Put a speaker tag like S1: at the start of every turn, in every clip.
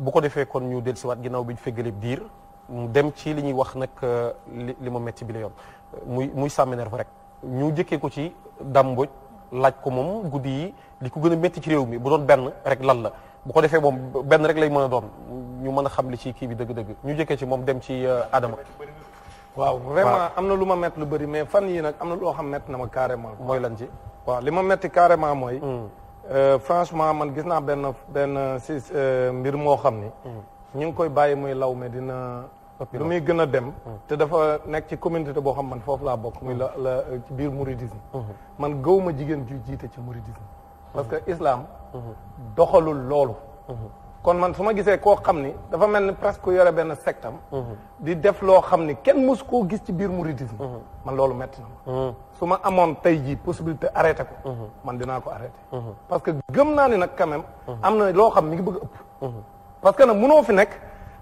S1: bu ko defee kon ñu dellusiwaat ginnaaw bi ñu feggalee diir mu dem ci li ñuy wax nag li ma metti bi la yoon muy ça m'énerve rek ñu jëkkee ko ci Dame Mbodj laaj ko moom guddi yi li ko gën a metti ci réew mi bu doon benn rek lan la bu ko defee moom benn rek lay mën a doon ñu mën a xam li ci kii bi dëgg-dëgg ñu jëkkee ci moom dem ci Adama.
S2: waaw vraiment am na lu ma metti lu bëri mais fan yii nag am na loo xam metti na ma carrément.
S1: mooy lan ci.
S2: waaw li ma metti carrément mooy. franchement man gis naa benn si mbir moo xam ni. ñu ngi koy bàyyi muy law mais dina. lu muy gën a dem. te dafa nekk ci communauté boo xam man foofu laa bokk. muy la ci biir mouridisme. man gëwuma jigéen ju jiite ci mouridisme. parce que islam. doxalul loolu. kon man su ma gisee koo xam ni dafa mel ni presque yore benn sectam di def loo xam ni kenn mësu koo gis ci biir mouridisme. man loolu metti na ma. su ma amoon tey jii possibilité arrêté ko. man dinaa ko arrêté. parce que gëm naa ni nag quand même. am na loo xam mi ngi bëgg ëpp. parce que nag mënoo fi nekk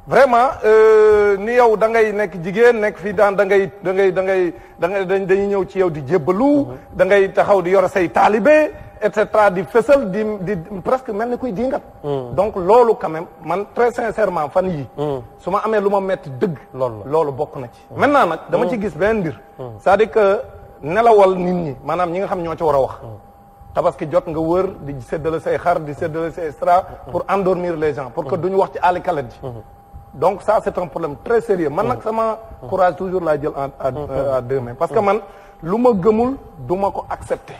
S2: vraiment ni yow da ngay nekk jigéen nekk fii daan dañuy ñëw ci yow di jébbalu. da ngay taxaw di yore say taalibe et cetera di fësal di presque mel ni kuy dingat. donc loolu quand même man très sincèrement fan yii. su ma amee lu ma metti dëgg. loolu bokk na ci. maintenant nag dama ci gis benn mbir. c'est-à-dire que nelawal nit ñi maanaam ñi nga xam ñoo ci war a wax. tabaski jot nga wër di séddale say xar di séddale say extra pour endormir les gens pour que duñu wax ci àll kalet ji. donc ça c'est un problème très sérieux man nag sama courage toujours laa jël à deux mains parce que man lu ma gëmul du ma ko accepter.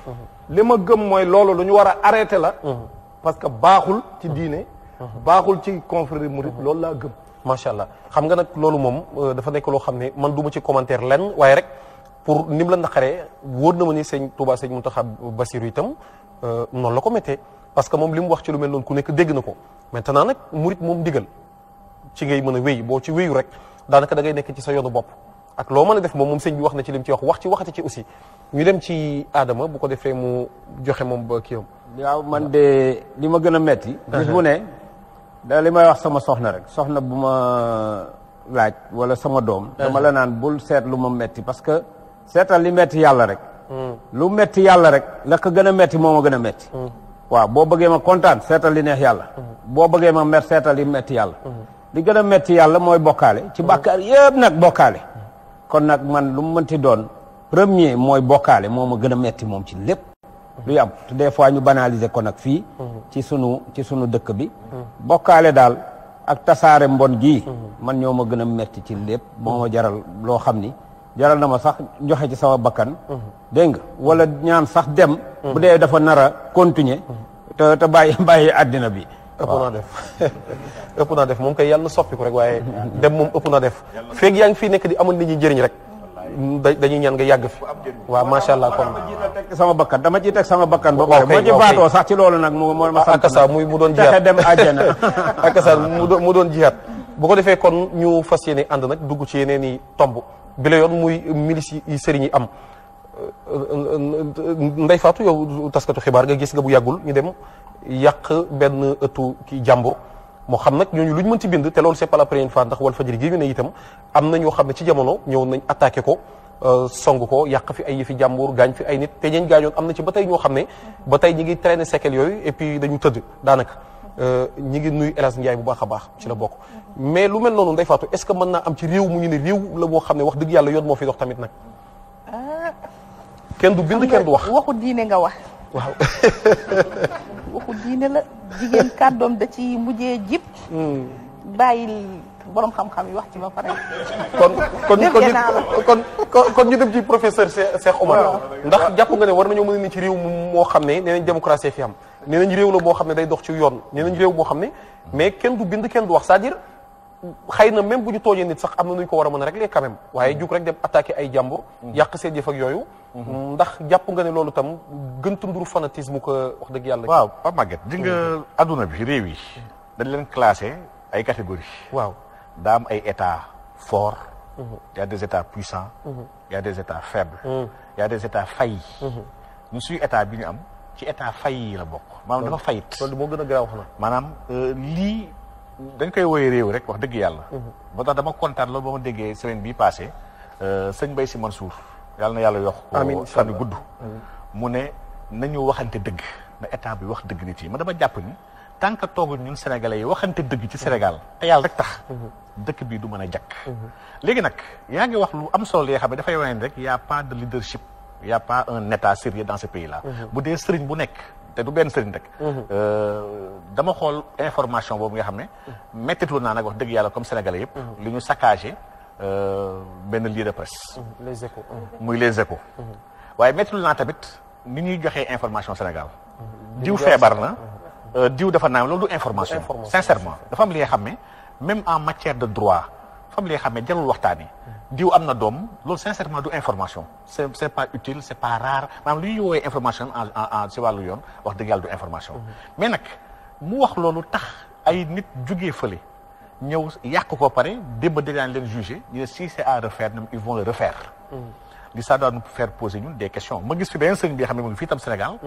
S2: li ma gëm mooy loolu lu ñu war a arrêter la. parce que baaxul ci diine. baaxul ci confrérie murid loolu laa gëm.
S1: macha allah xam nga nag loolu moom dafa nekk loo xam ne man du ma ci commentaire lenn waaye rek pour ni mu la naqaree wóor na ma ni sëñ Touba sëñ Mountakha Bassirou itam noonu la ko méttee parce que moom li mu wax ci lu mel noonu ku nekk dégg na ko maintenant nag murid moom digal ci ngay mën a wéy boo ci wéyu rek daanaka da ngay nekk ci sa yoonu bopp. ak loo mën a def moom sëñ bi wax na ci lim ci wax ci waxati ci aussi ñu dem ci Adama bu ko defee mu joxe moom ba kii am.
S3: waaw man de li ma gën a metti gis bu ne da li may wax sama soxna rek soxna bu ma laaj wala sama doom dama la naan bul seet lu ma metti parce que seetal li metti yàlla rek lu metti yàlla rek la ko gën a metti moo ma gën a metti waaw boo bëggee ma kontaan seetal li neex yàlla boo bëggee ma mer seetal li metti yàlla li gën a metti yàlla mooy bokkaale ci bàkkaar yëpp nag bokkaale kon nag man lu mu mënti doon premier mooy bokkaale moo ma gën a metti moom ci lépp luy am te des fois ñu banaliser ko nag fii ci sunu dëkk bi bokkaale daal ak tasaare mbon gii man ñoo ma gën a metti ci lépp moo ma jaral loo xam ni jaral na ma sax joxe ci sama bakkan dégg nga wala ñaan sax dem bu dee dafa nar a continuer te bàyyi àddina bi
S1: ëpp naa def moom kay yàlla na soppi ko rek waaye dem moom ëpp naa def feeg yaa ngi fii nekk di amal nit ñi njëriñ rek dañuy ñaan nga yàgg fi waaw macha allah kon
S3: dama ciy teg sama bakkan ba pare moo ci faatoo sax ci loolu nag moo ma sant
S1: akasa mu doon jihaat
S3: dem àjjana
S1: akasa mu doon jihaat bu ko defee kon ñu fas yéene ànd nag dugg ci yeneen i tomb bi la yoon muy milice yi sëriñ yi am Ndeye Fatou yow taskatu xibaar nga gis nga bu yàggul ñu dem yàq benn ëttu ki jàmbur moo xam nag ñooñu lu ñu mën ci bind te loolu c'est pas la première fois ndax Walfadjri gi ñu ne itam am na ñoo xam ne ci jamono ñëw nañ attaqué ko song ko yàq fi ay yëfi jàmbur gaañ fi ay nit te ñeñ gaañoon am na ci ba tey ñoo xam ne ba tey ñi ngi traîner séquelles yooyu et puis dañu tëdd daanaka ñi ngi nuyu El Hadj Ndiaye bu baax a baax ci la bokk mais lu mel noonu Ndeye Fatou est-ce que mën naa am ci réew mu ñu ne réew la boo xam ne wax dëgg yàlla yoon moo fi dox tamit nag kenn du bind kenn du wax
S4: waxu diine nga wax
S1: waaw
S4: waxu diine la jigéen kàddoom da ci mujjee jib bàyyil borom xam-xam yi wax ci ba pare
S1: kon ñu dem ci professeur Cheikh Omar ndax jàpp nga ne war nañoo mën a ni ci réew moo xam ne nee nañ démocratie fi am nee nañ réew la boo xam ne day dox ci yoon nee nañ réew boo xam ne mais kenn du bind kenn du wax c'est-à-dire xëy na même bu ñu tooñee nit sax am na nuñ ko war a mën a régler quand même waaye juk rek dem attaquer ay jàmbur yàq seen jëf ak yooyu ndax jàpp nga ne loolu tam gëntu nduru fanatisme ko wax dëgg yàlla
S5: waaw Pape Maguette di nga adduna bi réew yi dañ leen classé ay catégories
S1: waaw
S5: daa am ay états forts y a des états puissants y a des états faibles y a des états faillis ñu suñu état bi ñu am ci état failli la bokk maanaam dafa fayit
S1: loolu moo gën a garaaw xanaa
S5: maanaam lii dañ koy woowee réew rek wax dëgg yàlla moo tax dama kontaan loolu ba ma déggee semaine bii passé sëñ Mbaye Sy Mansour yàlla na yàlla yokk ko fan gudd mu ne nañu waxante dëgg na état bi wax dëgg nit yi ma dama jàpp ni tant que toogu ñun sénégalais yi waxante dëgg ci Sénégal te yàlla rek tax dëkk bii du mën a jakk léegi nag yaa ngi wax lu am solo li nga xam ne dafay wane rek y a pas de leadership y a pas un état sérieux dans ce pays là bu dee sëriñ bu nekk te du benn sëriñ rek dama xool information boobu nga xam ne méttitu naa nag wax dëgg yàlla comme sénégalais yëpp li ñu saccagé benn lieu de presse
S1: les échos.
S5: muy les échos waaye méttitu naa tamit ni ñuy joxee information Sénégal diw feebar na diw dafa naan loolu du information sincèrement dafa am li nga xam ne même en matière de droit dafa am li nga xam ne jarul waxtaani diw am na doom loolu sincèrement du information c'est pas utile c'est pas rare maanaam li ñuy woowee information en si wàllu yoon wax dëgg yàlla du information mais nag mu wax loolu tax ay nit jugee fële ñëw yàq ko pare démb dinañ leen juger ñu ne si c'est à refaire ñoom ils vont le refaire li ça doit nous faire poser ñun des questions ma gis fi beneen sëriñ bi nga xam ne mu ngi fii tam Sénégal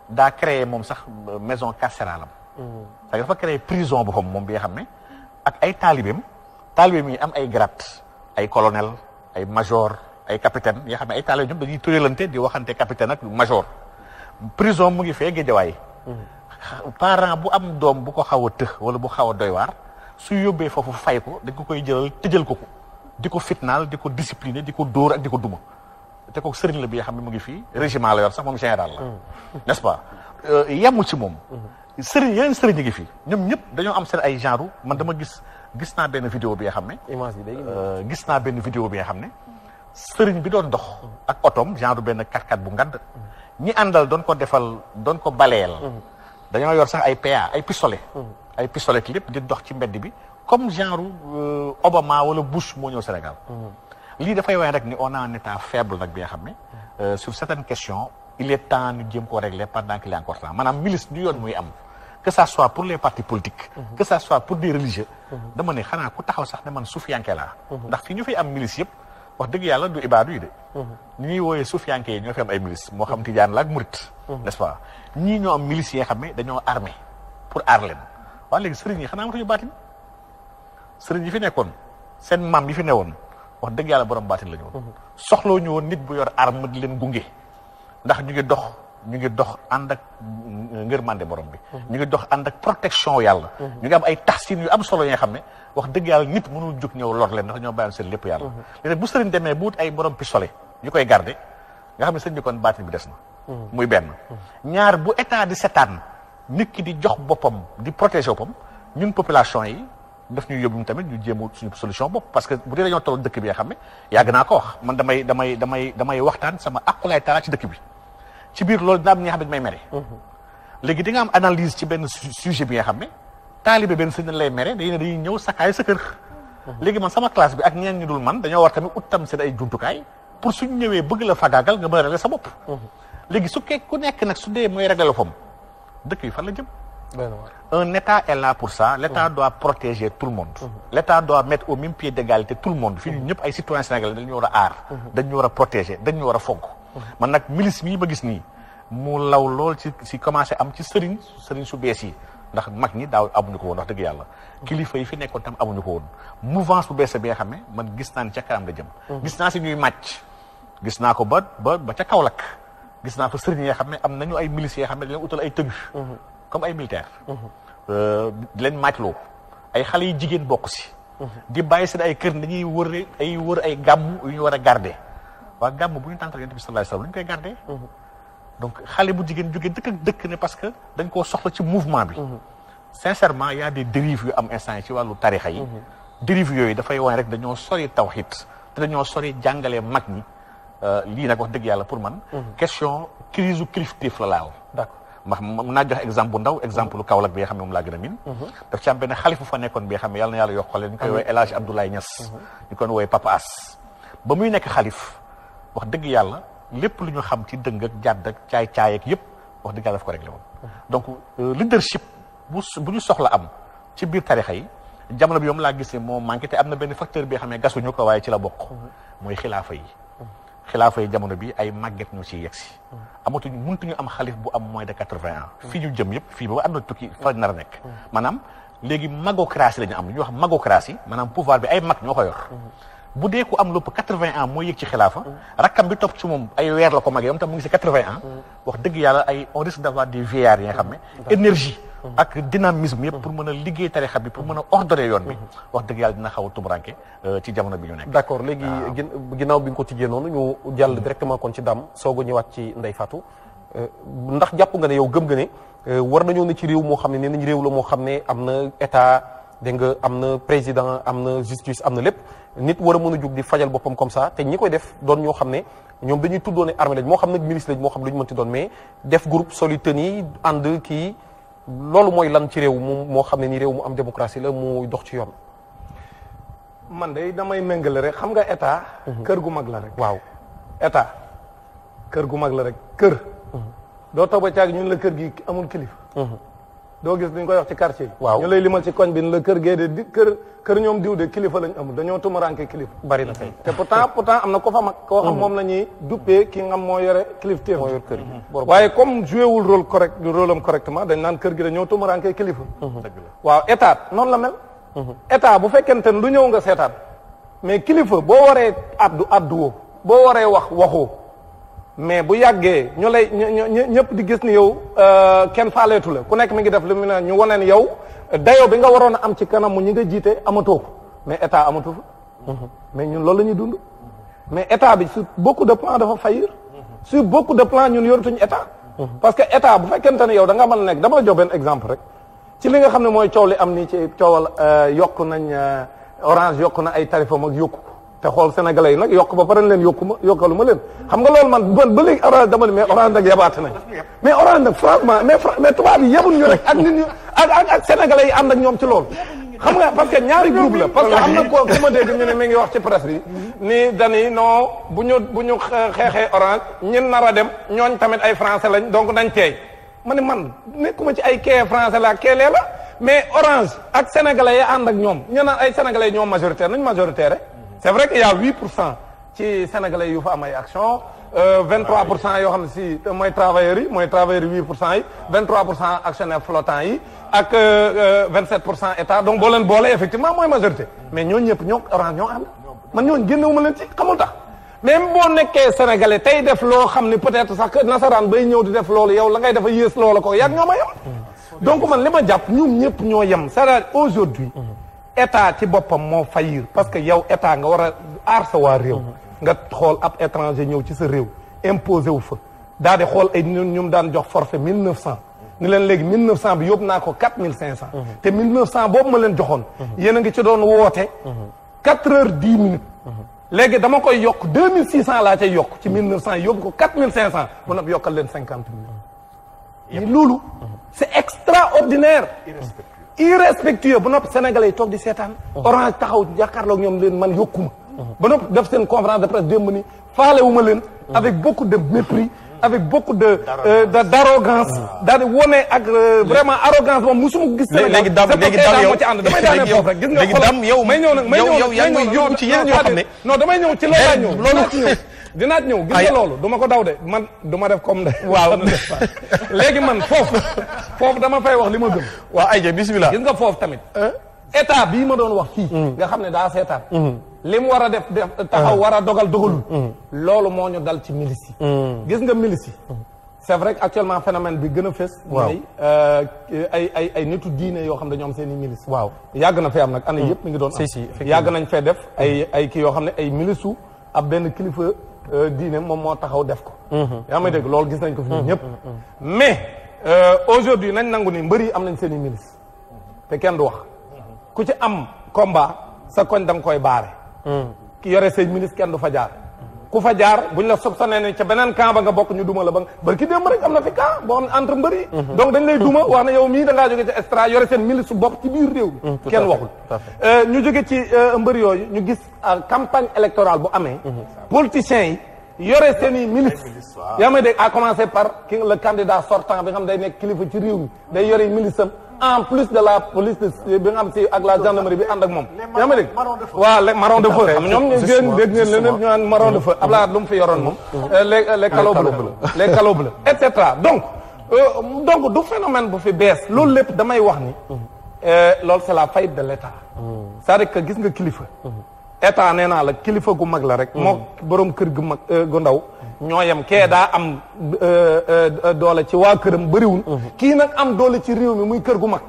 S5: daa créé moom sax maison carcérale am c'est-à-dire dafa créé prison boppam moom bi nga xam ne ak ay taalibeem yi am ay grade ay colonel ay major ay capitaine yoo xam ne ay taalibeem ñoom dañuy tëralante di waxante capitaine ak major prison mu ngi fee Géejawaay parent bu am doom bu ko xaw a tëx wala bu xaw a doy waar su yóbbee foofu fay ko dañ ko koy jëlal tëjal ko di ko fitnaal di ko discipliner di ko dóor ak di ko duma te ko sëriñ la bi nga xam ne mu ngi fii régiment la yor sax moom général la n'est-ce pas yemul ci moom sëriñ yeneen sëriñ yi ngi fii ñoom ñëpp dañoo am seen ay genre man dama gis naa benn vidéo bi nga xam ne
S1: image bi day
S5: gis naa benn vidéo bi nga xam ne sëriñ bi doon dox ak otom genre benn 4x4 bu ngand ñi àndal doon ko baleel dañoo yor sax ay PA ay pistolet lépp di dox ci mbedd bi comme genre Obama wala Bush moo ñëw Sénégal lii dafay wane rek ni on a un état faible nag bi nga xam ne sur certaines questions il est temps ñu jéem koo régler pendant qu'il est encore temps maanaam milice du yoon muy am que ça soit pour les partis politiques que ça soit pour des religieux dama ne xanaa ku taxaw sax ne man suufiyanke laa ndax fi ñu fi am milice yëpp wax dëgg yàlla du ibaadu yi de ñi ñuy wooyee suufiyanke yi ñoo fi am ay milice moo xam tijaan la ak murit n'est-ce pas ñii ñoo am milice yi nga xam ne dañoo armé pour aar leen waaye léegi sëriñ yi xanaa amatuñu baatin sëriñ yi fi nekkoon seen maam yi fi newoon wax dëgg yàlla borom baatin la ñu woon soxloo ñu woon nit bu yor arme di leen gunge ndax ñu ngi dox ànd ak ngërmande borom bi ñu ngi dox ànd ak protection yàlla ñu ngi am ay taxsin yu am solo yi nga xam ne wax dëgg yàlla nit mënul jóg ñëw lor leen ndax ñoo bàyyoon seen lépp yàlla léegi bu sëriñ demee bu wut ay borom pistolet ñu koy garder nga xam ne sëriñ bi kon baatin bi des na muy benn ñaar bu état di setaan nit ki di jox boppam di protéger boppam ñun population yi daf ñuy yóbbu tamit ñu jéem suñu solution bopp parce que bu dee dañoo toll dëkk bi nga xam ne yàgg naa ko wax man damay waxtaan sama aqulaay taala ci dëkk bi ci biir loolu dina am ñi nga xam ne may mere léegi di nga am analyse ci benn sujet bi nga xam ne taalibe benn sëñ lay mere dañuy ñëw sakkaay sa kër léegi man sama classe bi ak ñeen ñu dul man dañoo war tamit ut tam seen ay jumtukaay pour suñ ñëwee bëgg la fagaagal nga mën a régler sa bopp léegi su ku nekk nag su dee mooy régler la fam dëkk yi fan la jëm un état est là pour ça l'état doit protéger tout le monde l'état doit mettre au même pied d'égalité tout le monde fii ñu ñëpp ay citoyens sénégalais dañu war a aar dañu war a protéger dañu war a fonk man nag milice mii ma gis nii mu law lool ci commencé am ci sëriñ su bees yi ndax mag ñi daaw amuñu ko woon wax dëgg yàlla kilifa yi fi nekkoon tam amuñu ko woon mouvance bu bees bi nga xam ne man gis naa ni ca kanam la jëm gis naa si ñuy màcc gis naa ko ba ca Kaolack gis naa fa sëriñ yi nga xam ne am nañu ay milices yoo xam ne dañoo utal ay tenue comme ay militaire di leen màccloo ay xale yu jigéen bokk si di bàyyi seen ay kër dañuy wër ay gàmm yu ñu war a garder waa gàmm bu ñu tàntal yonent bi sallallahu alayhi wasallam ñu koy garder donc xale bu jigéen jógee dëkk ak dëkk ne parce que dañ koo soxla ci mouvement bi sincèrement y a des dérives yu am instant yi ci wàllu tarixa yi dérives yooyu dafay wane rek dañoo sori tawhid te dañoo sori jàngalee mag ñi lii nag wax dëgg yàlla pour man question crise u kilifteef la laal
S1: d'accord
S5: ndax mën naa joxe exemple bu ndaw exemple lu Kaolack bi nga xam ne moom laa gën a min daf ci am benn xalif bu fa nekkoon bi nga xam ne yàlla na yàlla yokkale ñu koy woowee El Hadj Abdoulaye Niass ñu koy woowee Papa As ba muy nekk xalif wax dëgg yàlla lépp lu ñu xam ci dëng ak jàdd ak caay-caay ak yëpp wax dëgg yàlla daf ko réglé woon donc leadership bu ñu soxla am ci biir tarixa yi jamono bi yoom laa gis ne moo manqué te am na benn facteur bi nga xam ne gasuñu ko waaye ci la bokk mooy xilaafa yi jamono bi ay màgget ñoo ciy yegsi mëntuñu am xalif bu am moins de 80 ans fii ñu jëm yëpp fii ba am na tukki fa nar a nekk maanaam léegi magocratie la ñu am lu ñuy wax magocratie maanaam pouvoir bi ay mag ñoo ko yor bu dee ku am lépp 80 ans moo yëg ci xilaafa rakkam bi topp ci moom ay weer la ko magee moom tam mu ngi si 80 ans wax dëgg yàlla on risque d'avoir des vieillards yi nga xam ne énergie ak dynamisme yëpp pour mën a liggéey tarixa bi pour mën a ordonner yoon bi wax dëgg yàlla dina xaw a tumuranke ci jamono bi ñu nekk.
S1: d'accord léegi ginnaaw bi nga ko tijjee noonu ñu jàll directement kon ci Dame soog a ñëwaat ci Ndeye Fatou ndax jàpp nga ne yow gëm nga ne war nañoo ne ci réew moo xam ne nee nañ réew la moo xam ne am na état dégg nga am na président am na justice am na lépp nit war a mën a jóg di fajal boppam comme ça te ñi koy def doon ñoo xam ne ñoom dañuy tuddoo ne armée lañ moo xam nag milice lañ moo xam lu ñu mënti doon mais def groupe solitaire ànd kii loolu mooy lan ci réew moo xam ne ni réew mu am démocratie la mu dox ci yoon.
S2: man de damay méngale rek xam nga état. kër gu mag la rek.
S1: waaw
S2: état kër gu mag la rek kër. doo toog ba caag ñun la kër gi amul kilifa. doo gis duñ koy wax ci quartier yi.
S1: waaw
S2: ñu lay limal ci koñ bi la kër gee de kër ñoom diw de kilifa lañ amul dañoo tumaranke kilifa.
S1: bari na tey
S2: te pourtant am na ko fa mag. koo xam moom la ñuy duppee ki nga xam moo yore kilifteef.
S1: moo yor kër gi.
S2: waaye comme joué wul rôle am correctement dañ naan kër gi dañoo tumaranke kilifa. waaw état noonu la mel. état bu fekkente ne lu ñëw nga seetaan mais kilifa boo waree addu woo boo waree wax waxoo mais bu yàggee ñu lay ñëpp di gis ni yow kenn faaleetu la ku nekk mi ngi def lu mu ne ñu waneen yow dayoo bi nga waroon a am ci kanamu ñi nga jiite amatoo ko mais état amatu fa. mais ñun loolu la ñuy dund. mais état bi sur beaucoup de plans dafa faillir. sur beaucoup de plans ñun yoratuñu état. parce que état bu fekkente ne yow da nga mën a nekk dama la jox benn exemple rek. ci li nga xam ne mooy coow li am nii ci coowal yokk nañ orange yokk na ay tarifam ak yokku te xool sénégalais yi nag yokk ba pare leen yokkalu ma leen xam nga loolu man ba léegi orange dama ne mais orange nag yabaate nañ mais orange nag franchement mais tubaab yi yebul ñu rek ak nit ñi ak sénégalais yi ànd ak ñoom ci loolu xam nga parce que ñaari groupe la parce que am na ko ku ma dégg ñu ne mi ngi wax ci presse bi ni dani non bu ñu xeexee orange ñin nar a dem ñooñ tamit ay français lañ donc nañ teey ma ne man nekkuma ci ay kee français la keelee la mais orange ak sénégalais yi ànd ak ñoom ñu naan ay sénégalais ñoom majoritaire nañ majoritaire c'est vrai que y a 8% ci sénégalais yu fa am ay action 23% yoo xam ne si mooy travailleurs yi 8% yi 23% actionnaires flottants yi ak 27% état donc boo leen boole effectivement mooy majorité mais ñooñu ñëpp ñoo orange ñoo ànd man ñooñu génnewuma leen ci xamul tax même boo nekkee sénégalais tey def loo xam ne peut-être sax que nasaraan bay ñëw di def loolu yow la ngay defa yées loola ko yàgg ñoo ma yem donc man li ma jàpp ñoom ñëpp ñoo yem c'est-à-dire aujourd'hui état ci boppam moo faillir parce que yow état nga war a aar sa waa réew nga xool ab étranger ñëw ci sa réew imposé wu fa daal di xool ay ñum daan jox forfait 1900 ni leen léegi 1900 bi yóbbu naa ko 4500 te 1900 boobu ma leen joxoon yéen a ngi ci doon woote 4h10 léegi dama koy yokk 2600 laa cay yokk ci 1900 yóbbu ko 4500 bu nag yokkal leen 50 millions mais loolu c'est extraordinaire irrespectueux bu nopp sénégalais yi toog di seetaan orange taxaw jàkkaarloog ñoom leen man yokkuma ba nopp def seen conférence de presse démb ni faalewuma leen avec beaucoup de mépris avec beaucoup d'arrogance daal di wone ak vraiment arrogance moom musuma gis
S1: léegi dam yow
S2: ci ànd damay daanee foofu rek gis nga
S1: léegi dam yow
S2: may ñëw nag may ñëw
S1: yaa ngi yóbbu ci yeneen yoo xam ne
S2: non damay ñëw ci loolu laa ñëw loolu dinaa ñëw gis nga loolu du ma ko daw de man du ma def comme de waaw léegi man foofu dama fay wax li ma gëm
S1: waaw ayja bismillah
S2: gis nga foofu tamit état bii ma doon wax fii nga xam ne daa seetaan li mu war a def taxaw war a dogalul loolu moo ñu dal ci milice yi gis nga milice yi c'est vrai que actuellement phénomène bi gën a fës mooy ay nitu diine yoo xam ne dañoo am seen i milice
S1: waaw
S2: yàgg na fee am nag année yëpp mi ngi doon am yàgg nañ fee def ay kii yoo xam ne ay milice u ab benn kilifa diine moom moo taxaw def ko yaa may dégg loolu gis nañ ko fi ñun ñëpp mais aujourd'hui nañ nangu ni mbër yi am nañ seen i milice te kenn du wax ku ci am combat sa koñ da nga koy baare ki yore say milice kenn du fa jaar ku fa jaar buñ la soupçonné ne ca beneen camp ba nga bokk ñu duma la ba bari ki démb rek am na fi camp boo xam ne entre mbër yi donc dañ lay duma wax ne yow mii da ngaa jóge ci extra yore seen milice su bopp ci biir réew mi kenn waxul ñu jóge ci mbër yooyu ñu gis campagne électorale bu amee politiciens yi yore seen i milice yaa may dégg à commencer par le candidat sortant bi nga xam day nekk kilifa ci réew mi day yore milice am en plus de la police bi nga xam si ak la gendarmerie bi ànd ak moom yaa ma dégg waaw les marron de feu xam ñoom ñu dégg ngeen leneen ñu naan marron de feu Abdoulaye lu mu fi yoroon moom les calots bleus les calots bleus et cetera donc du phénomène bu fi bees loolu lépp damay wax ni loolu c'est la faillite de l'État c'est-à-dire que gis nga kilifa état nee naa la kilifa gu mag la rek moo borom kër gu mag gu ndaw ñoo yem kee daa am doole ci waa këram bëriwul kii nag am doole ci réew mi muy kër gu mag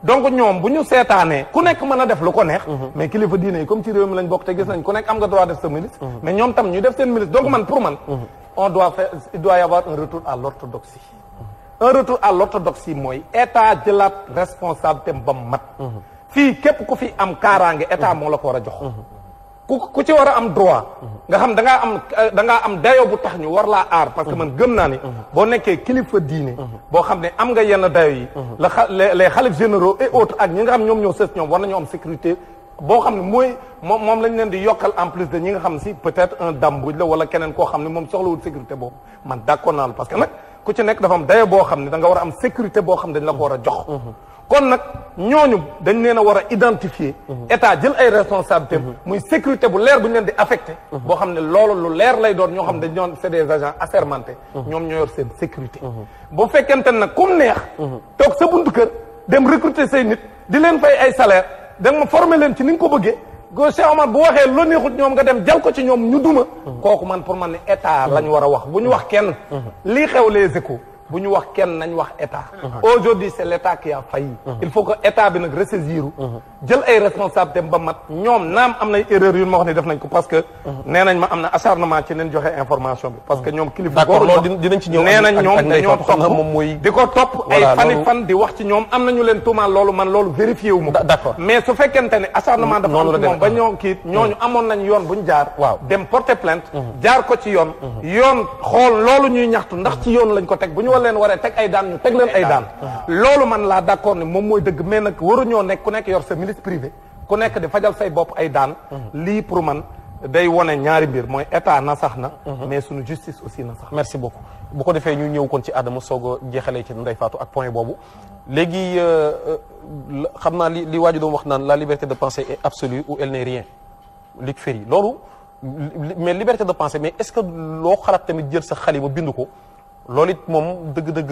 S2: donc ñoom bu ñu seetaanee ku nekk mën a def lu ko neex mais kilifa diine yi comme ci réew mi lañ bokk te gis nañ ku nekk am nga droit def sa milice mais ñoom tam ñu def seen milice donc man pour man on doit faire il doit y avoir un retour à l'orthodoxie un retour à l'orthodoxie mooy état jëlaat responsabilité ba mat fii képp ku fi am kaaraange état moo la ko war a jox ku ci war a am droit nga xam da ngaa am dayo bu tax ñu war laa aar parce que man gëm naa ni boo nekkee kilifa diine boo xam ne am nga yenn dayo yi les xalif généraux et autres ak ñi nga xam ñoom ñoo sës ñoom war nañoo am sécurité boo xam ne mooy moom lañ leen di yokkal en plus de ñi nga xam si peut-être un dambuj la wala keneen koo xam ne moom soxlawul sécurité boobu man d'accord naa la parce que nag ku ci nekk dafa am dayo boo xam ne da nga war a am sécurité boo xam ne dañ la ko war a jox kon nag ñooñu dañ leen a war a identifier état jël ay responsabilités muy sécurité bu leer bu ñu leen di affecté boo xam ne loolu lu leer lay doon ñoo xam ne dañ doon c'est des agents assermentés ñoom ñoo yor seen sécurité boo fekkente ne nag comme neex toog sa buntu kër dem recruter say nit di leen fay ay salaire da nga former leen ci ni nga ko bëggee go Cheikh Omar bu waxee lu neexut ñoom nga dem jal ko ci ñoom ñu duma kooku man pour man ne état la ñu war a wax bu ñu wax kenn lii xew les échos bu ñu wax kenn nañ wax état aujourd'hui c'est l'état qui a failli il faut que état bi nag ressaisir jël ay responsabilités ba mat ñoom naam am nay erreur yu ma wax ni def nañ ko parce que nee nañ ma am na acharnement ci leen joxe information bi parce que ñoom kilifa
S1: d'accord loolu dinañ ci ñëw
S2: nee nañ ñoom dañoo topp
S1: moom mooy
S2: di ko topp ay fani fan di wax ci ñoom am nañu leen tuumaal loolu man loolu vérifié wu ma ko
S1: d'accord
S2: mais su fekkente ne acharnement dafa am ci moom ba ñoo kii ñooñu amoon nañ yoon buñ jaar dem porter plainte jaar ko ci yoon xool loolu ñuy ñaxtu ndax ci yoon lañ ko teg bu ñu war leen waree teg ay daan ñu teg leen ay daan loolu man laa d'accord ne moom mooy dëgg mais nag waruñoo nekk ku nekk yor sa milice privé ku nekk di fajal say bopp ay daan lii pour man day wone ñaari mbir mooy état na sax na mais suñu justice aussi na sax
S1: merci beaucoup bu ko defee ñu ñëw kon ci Adama soog a jeexalee ci Ndeye Fatou ak point boobu léegi xam naa li waaju doon wax naan la liberté de penser est absolue ou elle n'est rien Luc Ferry loolu mais liberté de penser mais est-ce que loo xalaat tamit jël sa xalima bind ko loolu it moom dëgg-dëgg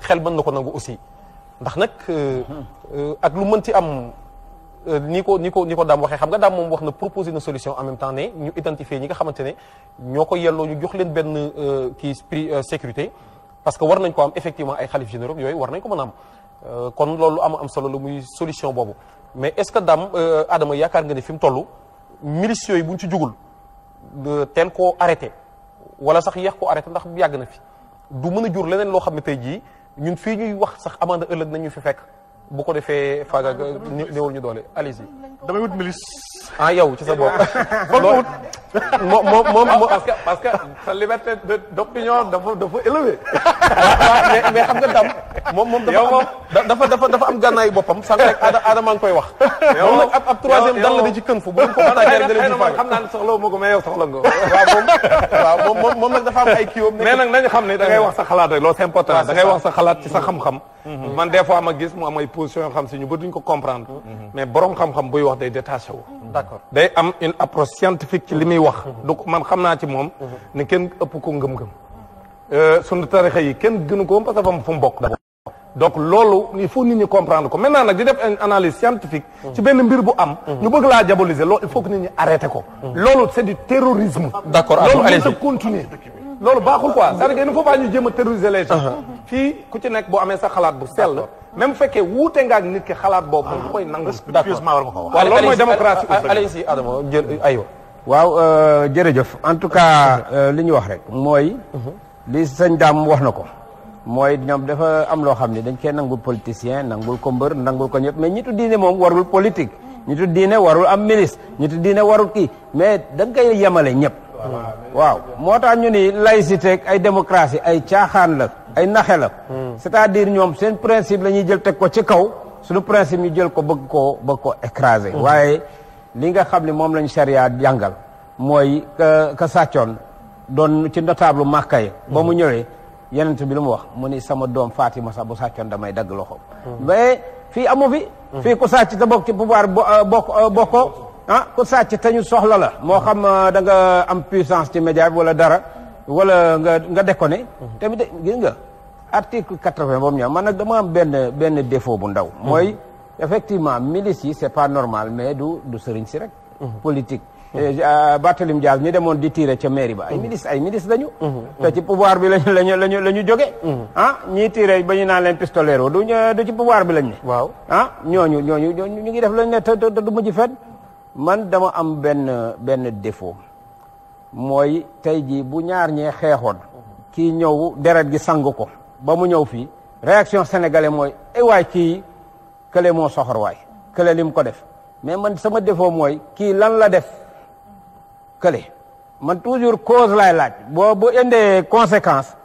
S1: xel mën na ko nangu aussi ndax nag ak lu mënti am ni ko daam waxee xam nga daam moom wax na proposer na solution en même temps ne ñu identifier ñi nga xamante ne ñoo ko yelloo ñu jox leen benn kii sécurité parce que war nañ ko am effectivement ay xalif généraux yooyu war nañ ko mën a am kon loolu am solo la muy solution boobu mais est-ce que daam Adama yaakaar nga ne fi mu toll milices yooyu bu ñu ci jugul teel koo arrêté wala sax yeex koo arrêté ndax yàgg na fi du mën a jur leneen loo xam ne tey jii ñun fii ñuy wax sax amande ëllëg nañu fi fekk bu ko defee faaga néewul ñu doole allez-y.
S5: damay wut milice.
S1: ah yow ci sa bopp. loolu moom
S2: parce que sa liberté d'opinion dafa élevé.
S1: mais xam nga dam moom dafa am gànnaayu boppam sànq rek Adama ngi koy wax. moom nag ab troisième dal la di ci kën fu bu ko mën a nga leen di faaga
S2: xam naa ne soxla ma ko mais yow soxla nga
S1: waaw moom nag dafa am ay kii
S2: mais nag nañu xam ne da ngay wax sa xalaat rek loolu c'est important da ngay wax sa xalaat ci sa xam-xam man des fois ma gis mu am ay position yoo xam si ñu ba duñ ko comprendre mais borom xam-xam buy wax day détaché wu
S1: d'accord
S2: day am une approche scientifique ci li muy wax donc man xam naa ci moom ne kenn ëpp ko ngëm-ngëm sunu tarixa yi kenn gënu ko parce que dafa am fu mu bokk donc loolu il faut nit ñi comprendre ko maintenant nag di def une analyse scientifique ci benn mbir bu am ñu bëgg laa diaboliser loolu il faut que nit ñi arrêté ko loolu c'est du terrorisme
S1: d'accord
S2: loolu mën a continuer loolu baaxul quoi c'est-à-dire que il ne faut pas ñu jéem a terroriser les gens fii ku ci nekk boo amee sa xalaat bu sell même bu fekkee wuute nga ak nit ki xalaat boobu moom du koy nangu
S5: Respectueusement war nga ko wax.
S2: waaw loolu mooy démocratie
S1: allez-y Adama jël aywa
S3: waaw jërëjëf en tout cas li ñu wax rek mooy li sëñ Dame wax na ko mooy ñoom dafa am loo xam ne dañ koy nangul politicien nangul ko mbër nangul ko ñëpp mais ñitu diine moom warul politique ñitu diine warul am milice ñitu diine warul kii mais da nga koy yemale ñëpp waaw moo tax ñu ni laïcité ak ay démocratie ay caaxaan la ay naxe la c'est-à-dire ñoom seen principe la ñuy jël teg ko ci kaw suñu principe ñu jël ko bëgg ko écraser waaye li nga xam ne moom lañu charia jàngal mooy ka sàccoon doon ci notable Makka yi ba mu ñëwee yenent bi lu mu wax mu ni sama doom Fatima sax bu sàccoon damay dagg loxo mais fii amu fi fii ku sàcc te bokk ci pouvoir bokkoo ku sàcc te ñu soxla la moo xam da nga am puissance ci média bi wala dara wala nga déconné tamit gis nga article 80 boobu ñëw man nag dama am benn défaut bu ndaw mooy effectivement milice yi c'est pas normal mais du sëriñ si rek politique Barthélémy Dias ñi demoon di tirer ca mairie ba ay ministre lañu te ci pouvoir bi lañu jóge ñii tirer ba ñu naan leen pistolero du ci pouvoir bi lañ ne
S1: waaw
S3: ñooñu ñu ngi def lañ ne te du mujj fen man dama am benn défaut mooy tey jii bu ñaar ñee xeexoon kii ñëw deret gi sang ko ba mu ñëw fii réaction sénégalais mooy waay kii kële moo soxor waay kële lim ko def mais man sama défaut mooy kii lan la def kële man toujours cause laay laaj bu indee conséquence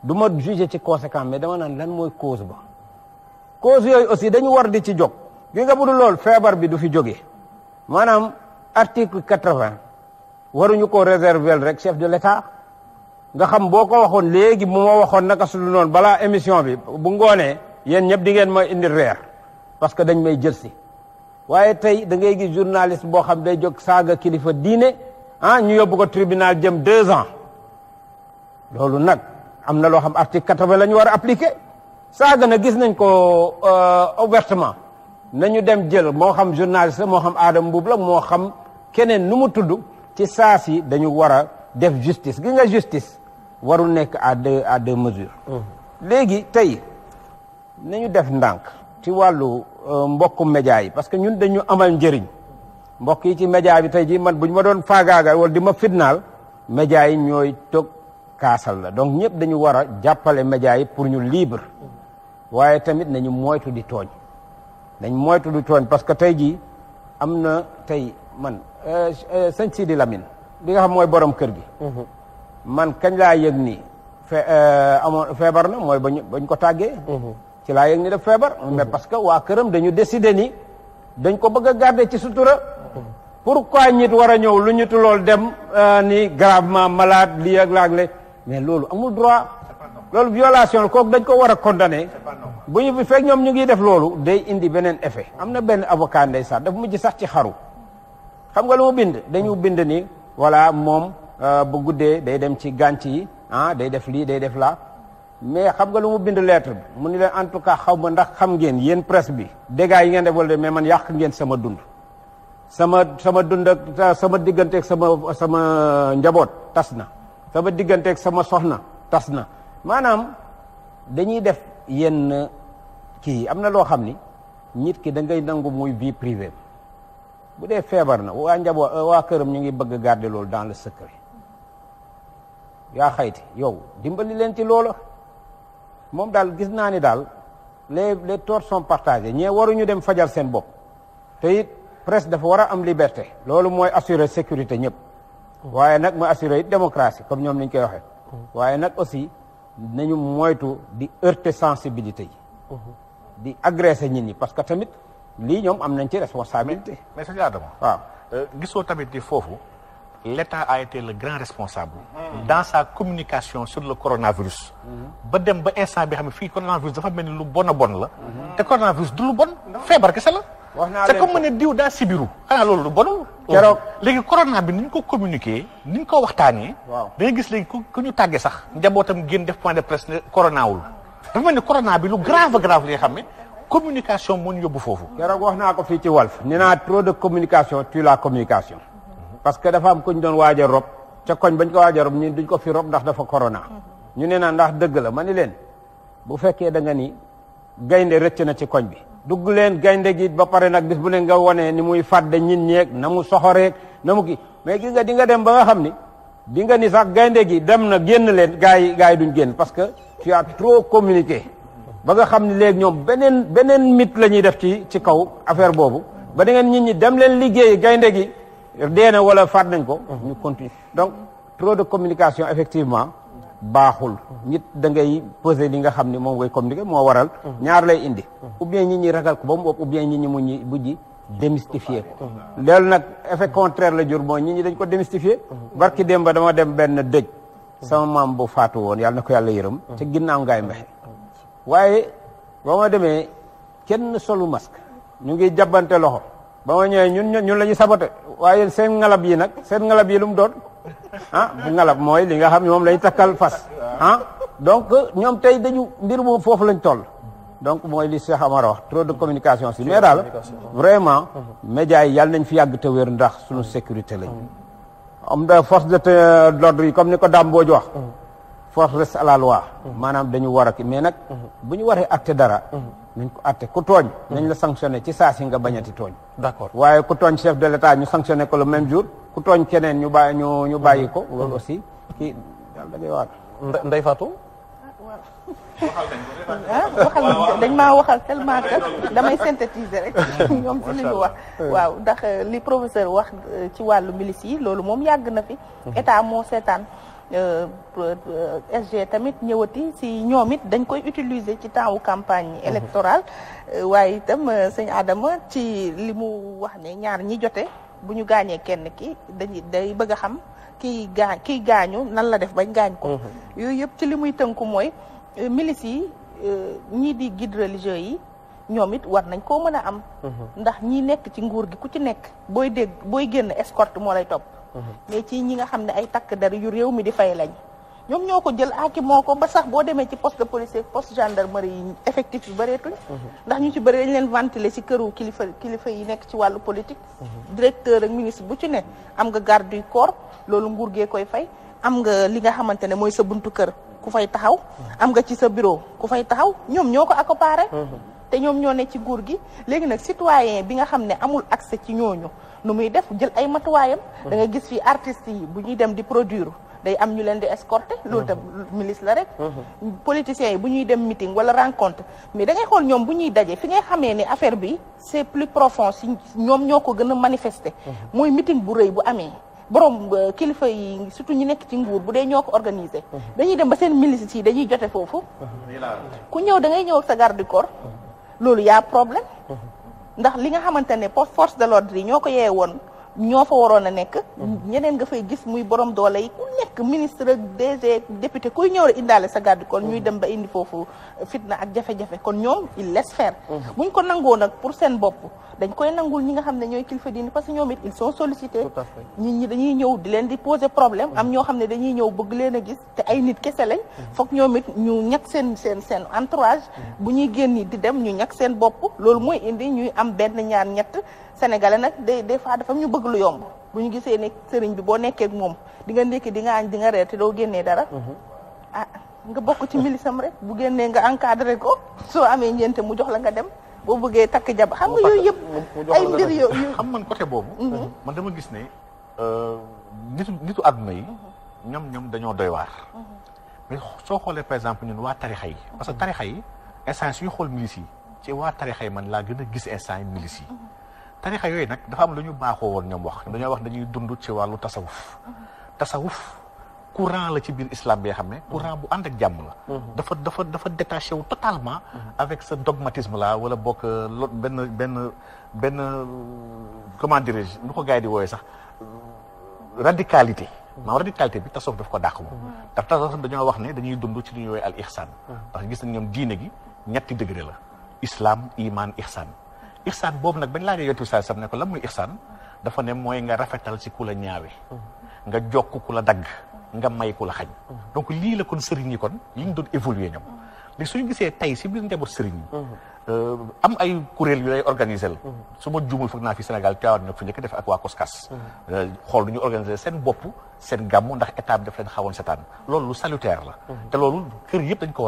S3: du ma juger ci conséquence mais dama naan lan mooy cause ba cause yooyu aussi dañu war di ci jóg gi nga budul lool feebar bi du fi jógee maanaam article 80 waruñu ko réserver rek chef de l'État nga xam boo ko waxoon léegi bu ma waxoon naka su dul noonu balaa émission bi bu ngoonee yéen ñëpp di ngeen ma indi reer parce que dañ may jël si waaye tey da ngay gis journaliste boo xam day jóg saaga kilifa diine ñu yóbbu ko tribunal jëm 2 ans loolu nag am na loo xam article 80 la ñu war a appliquer saaga na gis nañ ko ouvertement nañu dem jël moo xam journaliste moo xam Adama Mboup la moo xam keneen nu mu tudd ci saa si dañu war a def justice gi nga justice warul nekk à deux mesures léegi tey nañu def ndànk ci wàllu mbokku média yi parce que ñun dañu amal njëriñ mbokk yi ci média bi tey jii man bu ñu ma doon faagaagal wala di ma fitnaal média yi ñooy toog kaasal la donc ñëpp dañu war a jàppale média yi pour ñu libre waaye tamit nañu moytu di tooñ nañ moytu di tooñ parce que tey jii am na tey man sëñ Sidi Lamine bi nga xam mooy borom kër gi man kañ laa yëg ni feebar na mooy bañ ko tàggee ci laa yëg ni def feebar mais parce que waa këram dañu décider ni dañ ko bëgg a garder ci sutura pourquoi nit war a ñëw lu ñutu lool dem ni gravement malade lii ak laag le mais loolu amul droit loolu violation la kooku dañ ko war a condamner bu ñu fi fekk ñoom ñu ngi def loolu day indi beneen effet am na benn avocat ndeysaan dafa mujj sax ci xaru xam nga lu mu bind dañu bind ni voilà moom bu guddee day dem ci gànc yi day def lii day def laa mais xam nga lu mu bind lettre bi mu ni leen en tout cas xaw ma ndax xam ngeen yéen presse bi dégâts yi ngeen def wala mais man yàq ngeen sama dund sama dund ak sama digganteeg sama njaboot tas na sama digganteeg sama soxna tas na maanaam dañuy def yenn kii am na loo xam ni nit ki da ngay nangu muy vie privée bu dee feebar na waa njaboot waa këram ñu ngi bëgg garder loolu dans le secret yaa xayti yow dimbali leen ci loola moom daal gis naa ni daal les torts sont partagés ñee waruñu dem fajal seen bopp te it presse dafa war a am liberté loolu mooy assurer sécurité ñëpp waaye nag mooy assurer it démocratie comme ñoom ni ñu koy waxee waaye nag aussi nañu moytu di heurter sensibilité yi di agresser nit ñi parce que tamit lii ñoom am nañ ci responsabilité
S5: mais sëñ Adama
S3: waaw
S5: gisoo tamit ni foofu l'État a été le grand responsable dans sa communication sur le coronavirus ba dem ba instant bi xam ne fii coronavirus dafa mel ni lu bon a bon la te coronavirus du lu bon feebar kese la c'est comme mu ne diw daa sibiru xanaa loolu lu bonul
S3: keroog
S5: léegi corona bi ni ñu ko communiqué ni ñu ko waxtaanee da ngay gis léegi ku ñu tàggee sax njabootam génn def point de presse ne corona wul dafa mel ni corona bi lu grave grave li nga xam ne communication moo ñu yóbbu foofu
S3: keroog wax naa ko fii ci Walf ni naa trop de communication tue la communication parce que dafa am ku ñu doon waaj a rob ca koñ bañ ko waaj a rob ñun duñ ko fi rob ndax dafa corona ñu ne naa ndax dëgg la ma ni leen bu fekkee da nga ni gaynde rëcc na ci koñ bi dugg leen gaynde gi ba pare nag bis bu ne nga wone ni muy fàdde ñin ñeeg na mu soxoreeg na mu kii mais gis nga di nga dem ba nga xam ni di nga ni sax gaynde gi dem na génn leen gars yi duñ génn parce que tu as trop communiqué ba nga xam ni léegi ñoom beneen mythe la ñuy def ci kaw affaire boobu ba da ngeen nit ñi dem leen liggéey gaynde gi dee na wala faat nañ ko ñu continue donc trop de communication effectivement baaxul nit da ngay peser li nga xam ni moom ngay communiquer moo waral ñaar lay indi ou bien nit ñi ragal ko ba mu ëpp ou bien nit ñi mu ñi bujji démystifier ko loolu nag effet contraire la jur mooy nit ñi dañ ko démystifier barki démb ba dama dem benn dëj sama maam bu faatu woon yàlla na ko yàlla yërëm ca ginnaaw ngaay mbexe waaye ba ma demee kenn solu masque ñu ngi jàbbante loxo ba ma ñëwee ñun la ñu saboté waaye seen ngalab yi nag seen ngalab yi lu mu doon bu ngalab mooy li nga xam ne moom lañu takkal fas donc ñoom tey dañu mbir moom foofu lañ toll donc mooy li Cheikh Amar wax trop de communication si mais daal vraiment médias yi yàlla nañ fi yàgg te wér ndax suñu sécurité lañ am da force de l'ordre yi comme ni ko Dame Mbodj wax force reste à la loi maanaam dañu war a ki mais nag bu ñu waree acté dara nañ ko acté ku tooñ nañ la sanctionné ci saa si nga bañati tooñ
S1: d'accord
S3: waaye ku tooñ chef de l'État ñu sanctionné ko le même jour ku tooñ keneen ñu bàyyi ko loolu aussi kii daal da ngay wax
S1: Ndeye Fatou
S4: waxal dañ maa waxal tellement que damay synthétiser rek ñoom ci li ñu wax waaw ndax li professeur wax ci wàllu milice yi loolu moom yàgg na fi état moo seetaan SG tamit ñëwati si ñoom it dañ koy utiliser ci temps wu campagne électorale waaye itam sëñ Adama ci li mu wax ne ñaar ñi jote bu ñu gaañee kenn ki day bëgg a xam kiy gaañu nan la def bañ gaañ ko yooyu yëpp ci li muy tënku mooy milice yi ñii di guide religieux yi ñoom it war nañ koo mën a am ndax ñi nekk ci nguur gi ku ci nekk booy génn escorte moo lay topp mais ci ñi nga xam ne ay takk der yu réew mi di fay lañ ñoom ñoo ko jël aaki moo ko ba sax boo demee ci poste de police poste gendarmerie yi effectif yu bëreetuñ ndax ñu ci bëri dañ leen ventiler ci këru kilifa yi nekk ci wàllu politique directeur ak ministre bu ci ne am nga garde du corps loolu nguur gee koy fay am nga li nga xamante ne mooy sa buntu kër ku fay taxaw am nga ci sa bureau ku fay taxaw ñoom ñoo ko accaparé te ñoom ñoo ne ci nguur gi léegi nag citoyen bi nga xam ne amul accès ci ñooñu nu muy def jël ay matuwaayam da nga gis fii artistes yi bu ñuy dem di produire day am ñu leen di escorter loolu tam milice la rek politiciens yi bu ñuy dem meeting wala rencontre mais da ngay xool ñoom bu ñuy daje fi ngay xamee ne affaire bi c'est plus profond si ñoom ñoo ko gën a manifester mooy meeting bu rëy bu amee borom kilifa yi surtout ñi nekk ci nguur bu dee ñoo ko organiser dañuy dem ba seen milice yi dañuy jote foofu ku ñëw da ngay ñëw ak sa garde du corps loolu y'a problème ndax li nga xamante ne force de l'ordre yi ñoo ko yee woon ñoo fa waroon a nekk ñeneen nga fay gis muy borom doole yi ku nekk ministre DG député kuy ñëw rek indaale sa garde kon ñuy dem ba indi foofu fitna ak jafe-jafe kon ñoom il laisse faire buñ ko nangoo nag pour seen bopp dañ koy nangul ñi nga xam ne ñooy kilifa diini parce que ñoom it ils sont sollicités nit ñi dañuy ñëw di leen di poser problème am ñoo xam ne dañuy ñëw bëgg leen a gis te ay nit kese lañ foog ñoom it ñu ñàkk seen entourage bu ñuy génn di dem ñu ñàkk seen bopp loolu mooy indi ñuy am benn ñaar ñett sénégalais nag des fois dafa ñu bëgg lu yomb bu ñu gisee ne sëriñ bi boo nekkee ak moom di nga ndékki di nga añ di nga reer te doo génnee dara nga bokk ci milisam rek bu génnee nga encadré ko soo amee njënte mu jox la nga dem boo bëggee takk jaba xam nga yooyu yëpp ay mbir yu
S5: xam man côté boobu man dama gis ne nitu àdduna yi ñoom dañoo doy waar mais soo xoolee par exemple ñun waa tarixa yi parce que tarixa yi instant suñu xool milice yi ci waa tarixa yi man laa gën a gis instant yi milice yi tarixa yooyu nag dafa am lu ñu baaxoo woon ñoom wax dañoo wax dañuy dund ci wàllu tasawuf courant la ci biir islam bi nga xam ne courant bu ànd ak jàmm la dafa détaché wu totalement avec ce dogmatisme là wala bokk benn comment dirais-je nu ko gars yi di wooyee sax radicalité bi tasawuf daf ko dàq moom ndax tasawuf dañoo wax ne dañuy dund ci li ñuy wooyee al ihsan ndax gis nañ ñoom diine gi ñetti degré la islam iman ihsan boobu nag bañ laajee yonent bi sallallahu alayhi wasallam ne ko lan muy ihsan dafa ne mooy nga rafetal ci ku la ñaawe nga jokk ku la dagg nga may ku la xañ donc lii la kon sëriñ yi kon li ñu doon évoluer ñoom léegi suñu gisee tey si biir njaboot sëriñ yi am ay kuréel yu lay organiser la su ma juumul foog naa fi Sénégal Tivaouane ñoo fi njëkk def ak waa COSCAS xool nu ñu organiser seen bopp seen gàmmu ndax état bi daf leen xawoon setaan loolu lu salutaire la te loolu kër yëpp dañ ko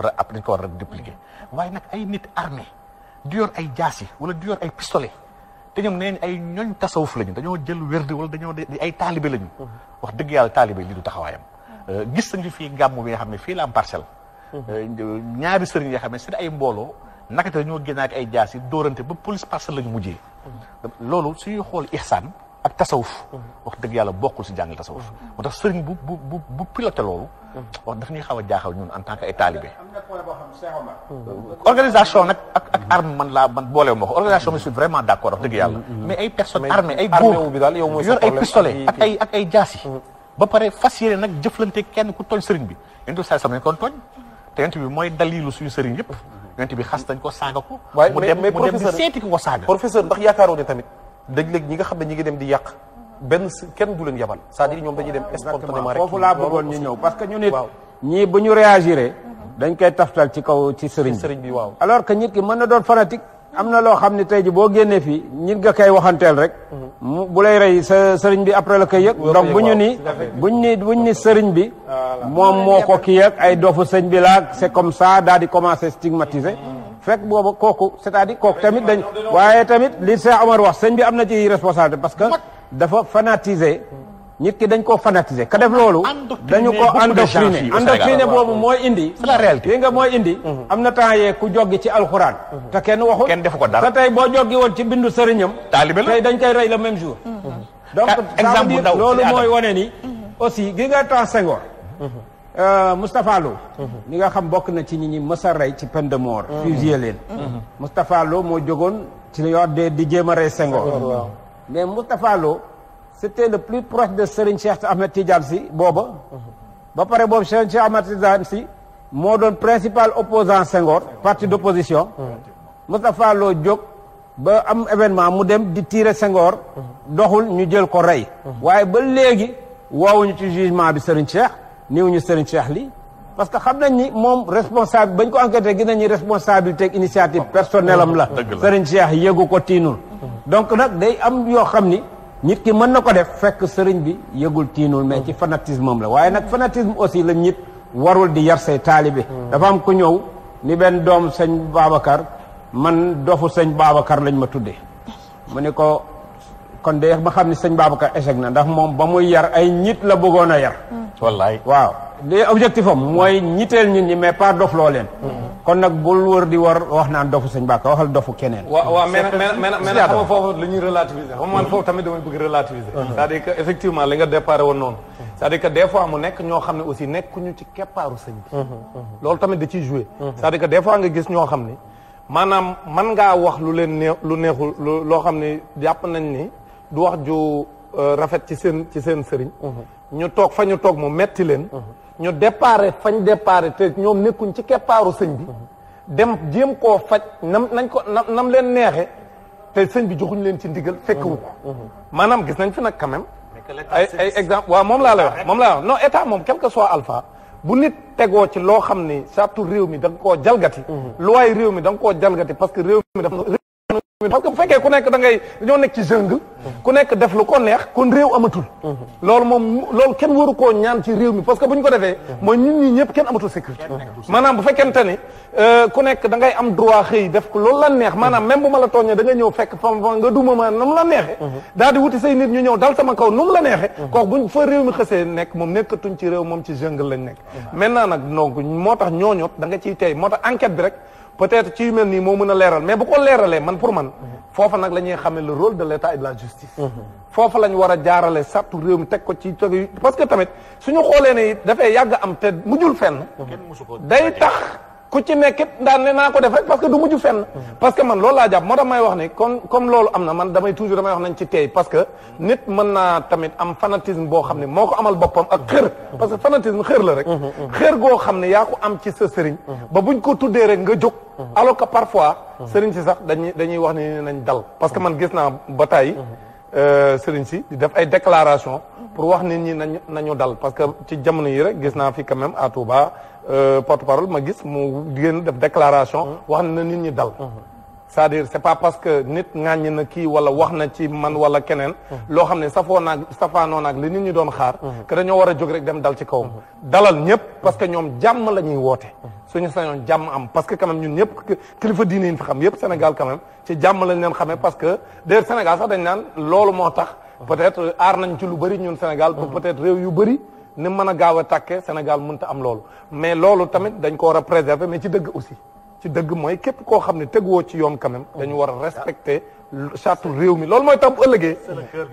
S5: war a dupliquer waaye nag ay nit armé du yor ay jaasi wala du yor ay pistolet te ñoom nee ay ñooñ tasawuf lañu dañoo jël wérde wala dañoo di ay taalibe lañu wax dëgg yàlla taalibe lii du taxawaayam gis nañu fii gàmmu bi nga xam ne fii la am parcelle ñaari sëriñ yoo xam ne seen ay mbooloo naka te dañoo génn ak ay jaasi dóorante ba police parcelle lañu mujjee loolu suñuy xool ihsaan ak tasawuf wax dëgg yàlla bokkul si jàngal tasawuf moo tax sëriñ bu piloté loolu wax daf ñuy xaw a jaaxal ñun en tant que ay taalibe organisation nag ak arme man boolewu ma ko organisation bi je suis vraiment d'accord wax dëgg yàlla mais ay personnes armées ay góor yor ay pistolet ak ay jaasi ba pare fas yéene nag jëflante kenn ku tooñ sëriñ bi yonent bi saa sam nañ kon tooñ te yonent bi mooy dalilu suñu sëriñ yëpp yonent bi xas nañ ko saaga ko mu dem di seeti ko saaga
S1: professeur ndax yaakaaroo ne tamit dëgg-dëgg ñi nga xam ne ñi ngi dem di yàq benn kenn du leen yabal c'est-à-dire ñoom dañuy dem spontanément rek
S3: foofu laa bëggoon ñu ñëw parce que ñu nit ñii bu ñu réagiré dañ koy taftal ci kaw ci sëriñ
S1: sëriñ bi waaw.
S3: alors que nit ki mën na doon fanatique am na loo xam ne tey ji boo génnee fii nit nga koy waxanteel rek bu lay rey sa sëriñ bi après la koy yëg donc buñ ni sëriñ bi moom moo ko kii ak ay dofu sëñ bi la c'est comme ça daal di commencer stigmatiser fekk boobu kooku c'est-à-dire kooku tamit dañ waaye tamit li Cheikh Omar wax sëñ bi am na ci responsabilité parce que dafa fanatiser nit ki dañ koo fanatiser ka def loolu dañu ko endoctriné boobu mooy indi
S5: c'est la réalité
S3: li nga mooy indi am na temps yee ku joggi ci alxuraan te kenn waxul
S5: kenn defu ko dara
S3: te tey boo joggi woon ci bindu sëriñam
S5: taalibe la
S3: tey dañ koy rey le même jour donc
S5: exemple bu ndaw
S3: loolu mooy wane ni aussi gi nga temps Senghor Moustapha Lo ñi nga xam bokk na ci ñi mës a rey ci peine de mort fusillé leen Moustapha Lo moo jógoon ci li wax di jéem a rey Senghor mais Moustapha Lo c'était le plus proche de Serigne Cheikh Ahmed Tidiane Sy booba ba pare boobu Serigne Cheikh Ahmed Tidiane Sy moo doon principal opposant Senghor parti d'opposition Moustapha Lo jóg ba am événement mu dem di tirer Senghor doxul ñu jël ko rey waaye ba léegi woowuñu ci jugement bi Serigne Cheikh niwuñu Serigne Cheikh li parce que xam nañ ni moom responsable bañ ko enquêté gis nañ ni responsabilité ak initiative personnelle am la Serigne Cheikh yëgu ko tiinul donc nag day am yoo xam ni nit ki mën na ko def fekk sëriñ bi yëgul tiinul mais ci fanatisme am la waaye nag fanatisme aussi la nit warul di yar say taalibe dafa am ku ñëw ni benn doom sëñ Babacar man dofu sëñ Babacar lañ ma tuddee mu ni ko kon de ma xam ni sëñ Babacar échec na ndax moom ba muy yar ay ñit la bëggoon a yar
S5: wallaay
S3: waaw li objectif am mooy ñiteel nit ñi mais pas dof loo leen kon nag bul wër di war wax naan dofu sëñ Babacar waxal dofu keneen
S2: waaw mais xam nga foofu la ñuy relativiser xam man foofu tamit damay bëgg relativiser c'est-à-dire que effectivement li nga déparé woon noonu c'est-à-dire que des fois mu nekk ñoo xam ne aussi nekkuñu ci keppaaru sëñ bi loolu tamit da ciy jouer c'est-à-dire que des fois nga gis ñoo xam ni maanaam man ngaa wax lu leen lu neexul loo xam ne jàpp nañ ni du wax ju rafet ci seen sëriñ ñu toog fa ñu toog mu metti leen ñu déparé fañ déparé te ñoom nekkuñ ci keppaaru sëñ bi dem jéem koo faj nam leen neexe te sëñ bi joxuñ leen ci ndigal fekkewu ko maanaam gis nañ fi nag quand même ay exemple waaw moom laa lay wax non état moom quel que soit alpha bu nit tegoo ci loo xam ni surtout réew mi da nga koo jalgati luwaay réew mi da nga koo jalgati parce que réew mi dafa parce que bu fekkee ku nekk dañoo nekk ci jungle ku nekk def lu ko neex kon réew amatul loolu kenn waru koo ñaan ci réew mi parce que bu ñu ko defee mooy nit ñi ñëpp kenn amatul sécurité maanaam bu fekkente ni ku nekk da ngay am droit xëy def ko loolu la neex maanaam même bu ma la tooñee da nga ñëw fekk fa nga duma ma nu mu la neexee daal di wuti say nit ñu ñëw dal sama kaw nu mu la neexee kooku buñ fa réew mi xësee nekk moom nekkatuñ ci réew moom ci jungle lañ nekk maintenant nag donc moo tax ñooñu da nga ciy tey moo tax enquête bi rek peut-être ci yu mel nii moo mën a leeral mais bu ko leeralee man pour man foofa nag la ñuy xamee le rôle de l'État et de la justice foofa lañ war a jaarale sartu réew mi teg ko ci teg parce que tamit suñu xoolee ne dafay yàgg am te mujjul fenn day tax ku ci nekkit daan ne naa ko def rek parce que du mujj fenn parce que man loolu laa jàpp moo tax may wax ni comme loolu am na man damay toujours damay wax nañ ci teey parce que nit mën naa tamit am fanatisme boo xam ne moo ko amal boppam ak xër parce que fanatisme xër la rek xër goo xam ne yaa ko am ci sa sëriñ ba buñ ko tuddee rek nga jóg alors que parfois sëriñ si sax dañuy wax ni nañ dal parce que man gis naa ba tey sëriñ si di def ay déclaration pour wax nit ñi nañu dal parce que ci jamono yi rek gis naa fi quand même à Touba porte-parole ma gis mu génn def déclaration wax na nit ñi dal c'est-à-dire c'est pas parce que nit ŋàññi na kii wala wax na ci man wala keneen loo xam ne safaanoo naag li nit ñi doon xaar que dañoo war a jóg rek dem dal ci kawam dalal ñëpp parce que ñoom jàmm la ñuy woote suñu sañoon jàmm am parce que quand même ñun ñëpp kilifa diine yi fi xam yëpp Sénégal quand même ci jàmm lañ leen xamee parce que d'ailleurs Sénégal sax dañ naan loolu moo tax peut-être aar nañ ci lu bëri ñun Sénégal peut-être réew yu bëri ni mën a gaaw a tàkkee Sénégal mënta am loolu mais loolu tamit dañ ko war a préserver mais ci dëgg aussi ci dëgg mooy képp koo xam ne teguwoo ci yoon quand même dañu war a respecter charte réew mi loolu mooy tax bu ëllëgee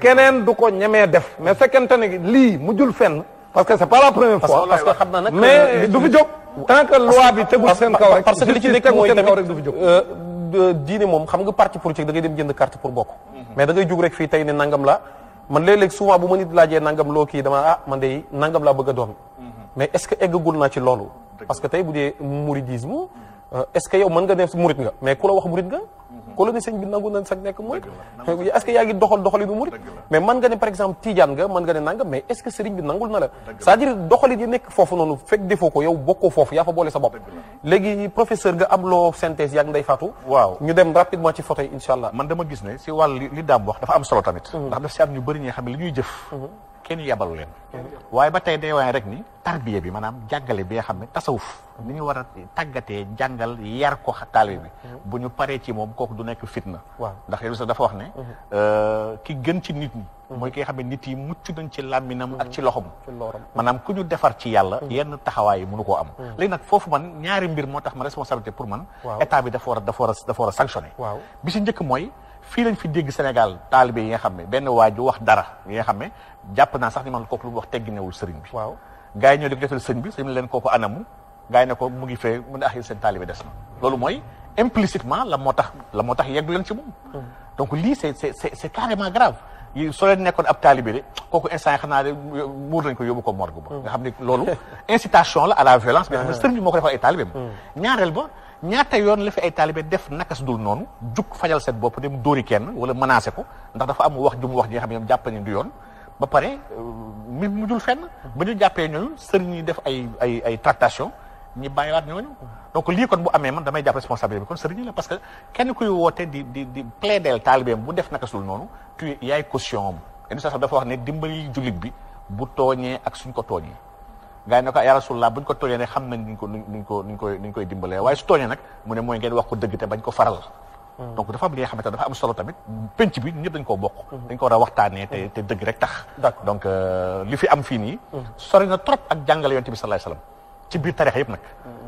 S2: keneen du ko ñemee def mais fekkente ne lii mujjul fenn parce que c'est pas la première fois
S1: parce que xam naa nag
S2: mais du fi jóg tant que loi bi tegul seen kaw rek
S1: parce que li ci nekk mooy
S2: seen kaw rek du fi jóg
S1: diine moom xam nga parti politique da ngay dem jënd carte pour bokk mais da ngay jug rek fii tey ne nangam la man léeg-léeg souvent bu ma nit laajee nangam loo kii dama man de nangam laa bëgg a doon mais est-ce que eggagul naa ci loolu parce que tey bu dee mouridisme est-ce que yow mën nga ne murit nga mais ku la wax murit nga ku la ne sëñ bi nangu na sax nekk murit est-ce que yaa ngi doxalinu murit mais mën nga ne par exemple tijaan nga mën nga ne nangam mais est-ce que sëriñ bi nangul na la c'est-à-dire doxalin yi nekk foofu noonu fekk defoo ko yow bokkoo foofu yaa fa boole sa bopp léegi professeur nga am loo synthèse yaag Ndeye Fatou
S5: waaw
S1: ñu dem rapidement ci photo yi insha allah
S5: man dama gis ne si wàll li daam wax dafa am solo tamit ndax daf si am ñu bëri ñi xam ne li ñuy jëf kenn yabalu leen waaye ba tey day waaye rek ni tarbiya bi maanaam jàngale bi nga xam ne tasawuf ni ñu war a tàggatee jàngal yar ko taalibe bi bu ñu paree ci moom kooku du nekk fitna
S1: waaw
S5: ndax yéen dafa wax ne ki gën ci nit ñi mooy ki nga xam ne nit yi mucc nañ ci làmminam ak ci loxom maanaam ku ñu defar ci yàlla yenn taxawaay yi mënu koo am léegi nag foofu man ñaari mbir moo tax ma responsabilité pour man état bi dafa war a sanctionné bi si njëkk mooy fii lañ fi dégg Sénégal taalibe yi nga xam ne benn waaju wax dara yi nga xam ne jàpp naa sax ni man kooku lu mu wax tegginewul sëriñ bi
S1: waaw
S5: gars yi ñoo di ko defal sëriñ bi sëriñ bi leen kooku anamu gars yi ne ko mu ngi fee mu ne ah seen taalibe des na loolu mooy implicitement la moo tax yeggu leen ci moom donc lii c'est carrément grave yi soo leen nekkoon ab taalibe de kooku instant yi xam naa de muur nañ ko yóbbu ko morgue ba nga xam ne loolu incitation la à la violence nga xam ne sëriñ bi moo ko defal ay taalibeem ñaareel ba ñaata yoon la fi ay taalibe def nakas dul noonu jug fajal seen bopp dem dóori kenn wala menacé ko ndax dafa am wax ju mu wax ji nga xam ne ñoom jàpp nañu du yoon ba pare mi mujjul fenn ba ñu jàppee ñooñu sëriñ yi def ay tractation ñi bàyyiwaat ñooñu donc lii kon bu amee man damay jàpp responsabilité bi kon sëriñ la parce que kenn kuy woote di plaideel taalibeem bu def nakasul noonu tu yaay caution am yenn sax dafa wax ne dimbali jullit bi bu tooñee ak suñ ko tooñee gaa yi ne ko ya Rasulullah buñ ko tooñee ne xam nañ nuñ koy dimbalee waaye su tooñee nag mu ne mooy ngeen wax ko dëgg te bañ ko faral donc dafa am li nga xamante ne dafa am solo tamit penc bi ñëpp dañ koo bokk dañ ko war a waxtaanee te dëgg rek tax donc li fi am fii nii sori na trop ak jàngale yonent bi sallallahu alayhi wasallam ci biir tarix yëpp nag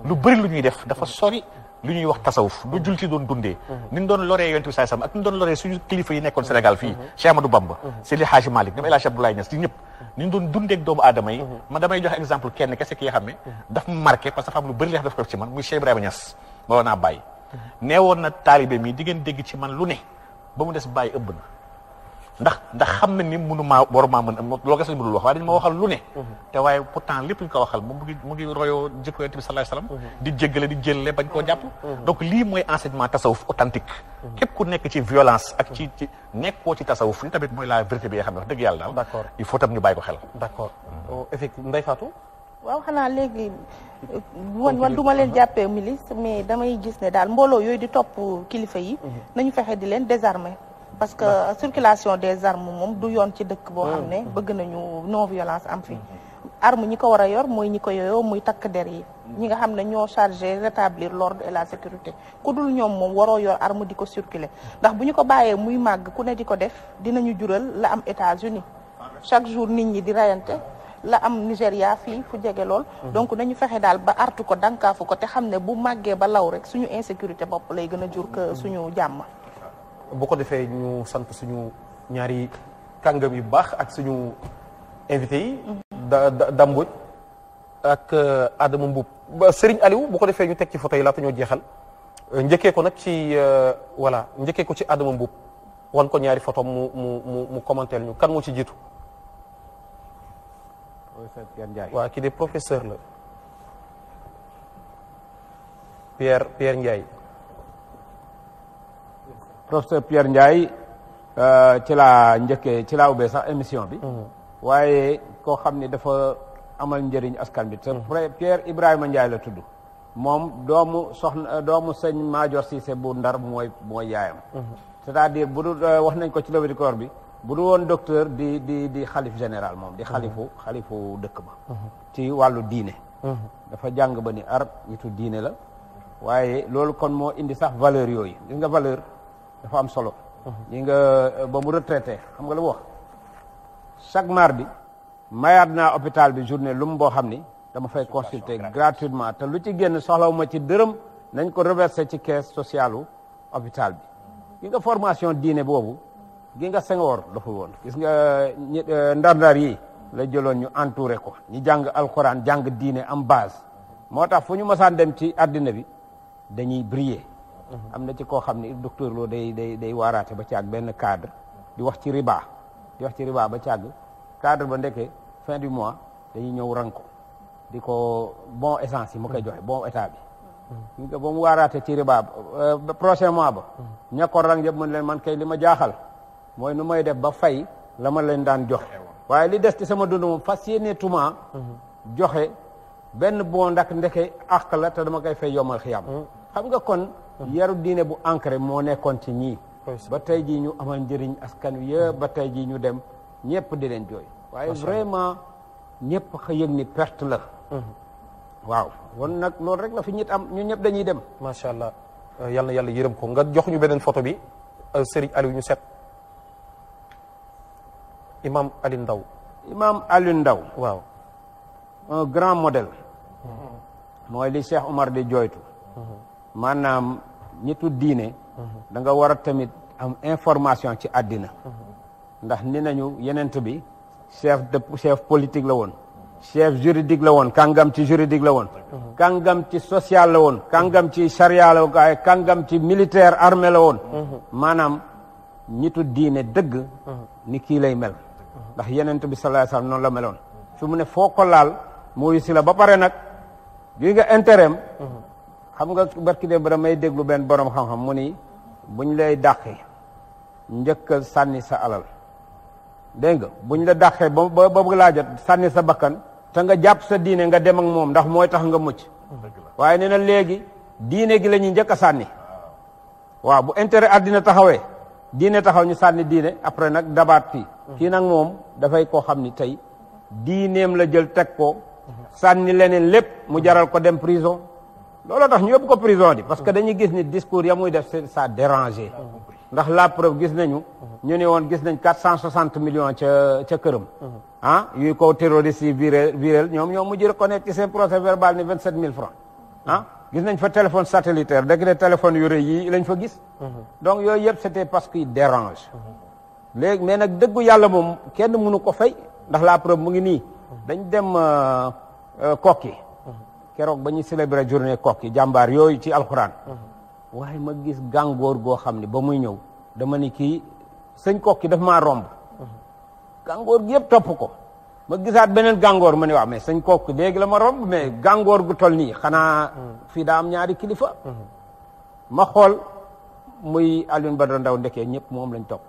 S5: lu bëri lu ñuy def dafa sori lu ñuy wax tasawuf lu julti doon dundee ni ñu doon loree yonent bi sallallahu alayhi wasallam ak ni ñu doon loree suñu kilifa yi nekkoon Sénégal fii Cheikh Amadou Bamba Seydi Hadji Malick ñoom El Hadji Abdoulaye Niass di ñëpp ni ñu doon dundeek doomu aadama yi ma damay joxe exemple kenn kese ki nga xam ne daf ma marqué parce que dafa am lu bëri li daf ko def ci man muy Cheikh Ibrahima Niass moo naa bàyyi nee woon na taalibe mi di ngeen dégg ci man lu ne ba mu des bàyyi ëbb na ndax xam na ni mënu maa waruma mën loolu ges lañu mënul wax waaye dañu ma waxal lu ne te waaye pourtant lépp ñu ko waxal moom mu ngi royoo jikko yonent bi sallallahu alayhi wasallam di jéggale di jëlle bañ koo jàpp donc lii mooy enseignement tasawuf authentique képp ku nekk ci violence ak ci nekkoo ci tasawuf li tamit mooy la vérité bi nga xam ne wax dëgg yàlla daal
S1: d'accord
S5: il faut tam ñu bàyyi ko xel
S1: d'accord effectivement Ndeye Fatou
S4: waaw xanaa léegi man du ma leen jàppee milice mais damay gis ne daal mbooloo yooyu di topp kilifa yi nañu fexe di leen désarmer parce que circulation des armes moom du yoon ci dëkk boo xam ne bëgg nañu non violence am fi arme ñi ko war a yor mooy ñi ko yooyoo muy takk der yi ñi nga xam ne ñoo chargé rétablir l'ordre et la sécurité ku dul ñoom moom waroo yor arme di ko circuler ndax bu ñu ko bàyyee muy màgg ku ne di ko def dinañu jural la am États-Unis chaque jour nit ñi di rayante la am Nigéria fii fu jege lool donc nañu fexe daal ba artu ko dankaafu ko te xam ne bu màggee ba law rek suñu insécurité bopp lay gën a jur que suñu jàmm
S1: bu ko defee ñu sant suñu ñaari kàngam yu baax ak suñu invité yi Damboj ak Adama Mboup Serigne Aliou bu ko defee ñu teg ci photo yi laata ñoo jeexal njëkkee ko nag ci voilà njëkkee ko ci Adama Mboup wan ko ñaari photo mu commenter ñu kan moo ci jiitu
S3: professeur Pierre Ndiaye
S1: waaw kii de professeur la Pierre Ndiaye
S3: professeur Pierre Ndiaye ci laa njëkkee ci laa ubbee sax émission bi waaye koo xam ne dafa amal njëriñ askan bi te Pierre Ibrahima Ndiaye la tudd moom doomu sëñ Major Cissé bu Ndar mooy yaayam c'est-à-dire bu dul wax nañ ko ci levée du corps bi bu dul woon docteur di xalif général moom di xalifu dëkk ba ci wàllu diine dafa jàng ba ni arab nitu diine la waaye loolu kon moo indi sax valeur yooyu gis nga valeur dafa am solo ñi nga ba mu retraité xam nga lu mu wax chaque mardi mayaat naa hôpital bi journée lu mu boo xam ni dama fay consulter gratuitement te lu ci génn soxlawuma ci dërëm nañ ko reverser ci caisse sociale u hôpital bi gi nga formation diine boobu gi nga Senghor daful woon gis nga ndar-ndar yi la jëloon ñu entouré ko ñu jàng alxuraan jàng diine am base moo tax fu ñu mësaan dem ci àddina bi dañuy briller am na ci koo xam ni docteur Lo day waaraate ba ci ak benn cadre di wax ci riba ba ci àgg cadre ba ndeke fin du mois dañuy ñëw rang ko di ko bon essence yi mu koy joxe bon état bi nga ba mu waaraate ci riba ba prochain mois ba ña ko rang yëpp mën leen man kay li ma jaaxal mooy nu may def ba fay la ma leen daan jox waaye li des ci sama dund moom fas yéene tuma joxe benn bon ndak ndeke àq la te dama koy fay yomal xiyam xam nga kon yaru diine bu ancré moo nekkoon ci ñii ba tey jii ñu amal njëriñ askan wi yëpp ba tey jii ñu dem ñëpp di leen jooy waaye vraiment ñëpp xa yëg ni perte la waaw won nag loolu rek la fi ñit am ñu ñëpp dañuy dem
S1: macha allah yal na yàlla yërëm ko nga jox ñu beneen photo bi Serigne Aliou ñu set imam Aliou Ndao
S3: imam Aliou Ndao
S1: waaw
S3: un grand modèle mooy li Cheikh Omar di jooytu maanaam ñitu diine da nga war a tamit am information ci àddina ndax ni nañu yenent bi chef politique la woon chef juridique la woon kàngam ci juridique la woon kàngam ci social la woon kàngam ci charia la woon waaye kàngam ci militaire armée la woon maanaam ñitu diine dëgg ni kii lay mel ndax yenent bi sallallahu alayhi wasallam noonu la meloon fi mu ne foo ko laal mu si la ba pare nag gi nga intérêt xam nga barki de ba may déglu benn borom xam-xam mu ni buñ lay dàqee njëkk a sànni sa alal dégg nga buñ la dàqee ba bëgg laa jot sànni sa bakkan te nga jàpp sa diine nga dem ak moom ndax mooy tax nga mucc waaye nee na léegi diine gi la ñuy njëkk a sànni waaw bu intérêt àddina taxawee diine taxaw ñu sànni diine après nag dabaat fii kii nag moom dafay koo xam ni tey diineem la jël teg ko sànni leneen lépp mu jaral ko dem prison looloo tax ñu yóbbu ko prison di parce que dañuy gis ni discours ya muy def ça dérangé ndax la preuve gis nañu ñu ne woon gis nañ 460 millions ca këram yuy ko terroriste yi viréel ñoom mujj reconnaître ci seen procès verbal ni 27 000 francs gis nañ fa téléphone satellitaire dëgg de téléphone yu rëy yi lañ fa gis donc yooyu yëpp c'était parce qu'il dérange léegi mais nag dëggu yàlla moom kenn mënu ko fay ndax la preuve mu ngi nii dañ dem kokki keroog ba ñuy célébrer journée kokki jàmbaar yooyu ci alxuraan waaye ma gis gàngoor goo xam ne ba muy ñëw dama ni kii sëñ kokki daf maa romb gàngoor gi yëpp topp ko ma gisaat beneen gàngoor ma ne waaw mais sëñ kokki léegi la ma romb mais gàngoor gu tol nii xanaa fii daa am ñaari kilifa ma xool muy Alioune Badara Ndao ndekee ñëpp moom lañ topp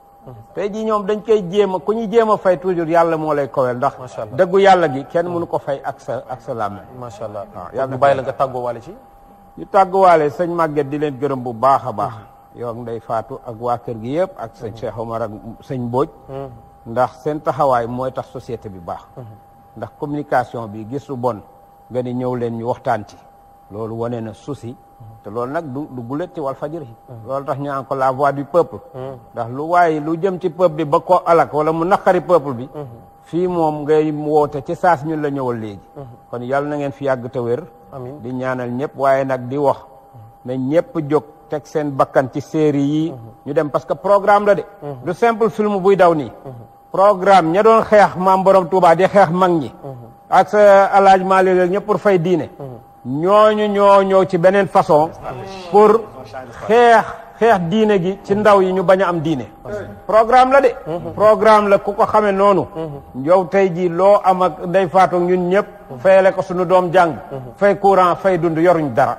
S3: tey jii ñoom dañ koy jéem a ku ñu jéem a fay toujours yàlla moo lay kowel ndax dëggu yàlla gi kenn mënu ko fay ak sa làmmiñ
S1: macha allah
S3: waaw yàlla
S1: ñu bàyyi la nga tàggoo waale ci
S3: ñu tàgguwaale sëñ Maguette di leen gërëm bu baax a baax yow ak Ndey Faatu ak waa kër gi yëpp ak sëñ Cheikh Omar ak sëñ Mbodj ndax seen taxawaay mooy tax société bi baax ndax communication bi gis lu bon nga ni ñëw leen ñu waxtaan ci loolu wane na souci te loolu nag du gulet ci Walfadjri loolu tax ñu naan ko la voix du peuple ndax lu jëm ci peuple bi ba ko alak wala mu naqari peuple bi fii moom ngay woote ci saas ñun la ñëwal léegi kon yàlla na ngeen fi yàgg te wér
S1: amiin
S3: di ñaanal ñëpp waaye nag di wax ne ñëpp jóg teg seen bakkan ci série yi ñu dem parce que programme la de du simple film buy daw nii programme ña doon xeex maam borom Touba di xeex mag ñi ak sa alaaj Maalik ñëpp pour fay diine ñooñu ñoo ñëw ci beneen façon pour xeex diine gi ci ndaw yi ñu bañ a am diine programme la de programme la ku ko xamee noonu yow tey jii loo am ak Ndey Faatu ñun ñëpp fayale ko suñu doom jàng fay courant fay dund yoruñ dara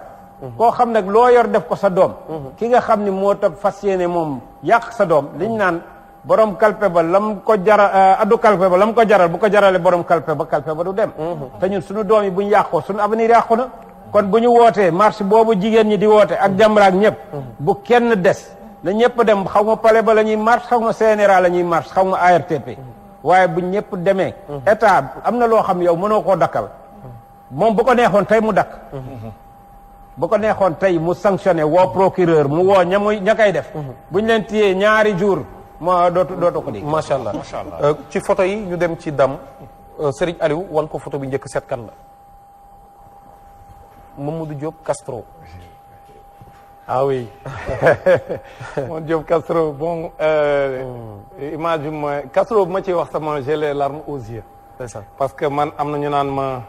S3: koo xam nag loo yor def ko sa doom ki nga xam ni moo tax fas yéene moom yàq sa doom liñ naan borom kalpe ba lam ko jaral addu kalpe ba lam ko jaral bu ko jarale borom kalpe ba du dem te ñun suñu doom yi buñ yàqoo suñu avenir yàqu na kon bu ñu wootee marche boobu jigéen ñi di woote ak Jamra ak ñëpp bu kenn des na ñëpp dem xaw ma palais ba la ñuy marche xaw ma CNRA la ñuy marche xaw ma ARTP waaye bu ñëpp demee état am na loo xam yow mënoo koo dakkal moom bu ko neexoon tey mu dakk bu ko neexoon tey mu sanctionné woo procureur mu woo ña koy def buñ leen téyee ñaari jour moo dootu ko dégg
S1: macha allah ci photo yi ñu dem ci dam Serigne Aliou wan ko photo bi njëkk seet kan la Mamadou Diop Castro
S2: ah oui Mamadou Diop Castro bon image bi ma Castro bu ma ciy wax sama j'ai les larmes aux yeux parce que man am na ñu naan ma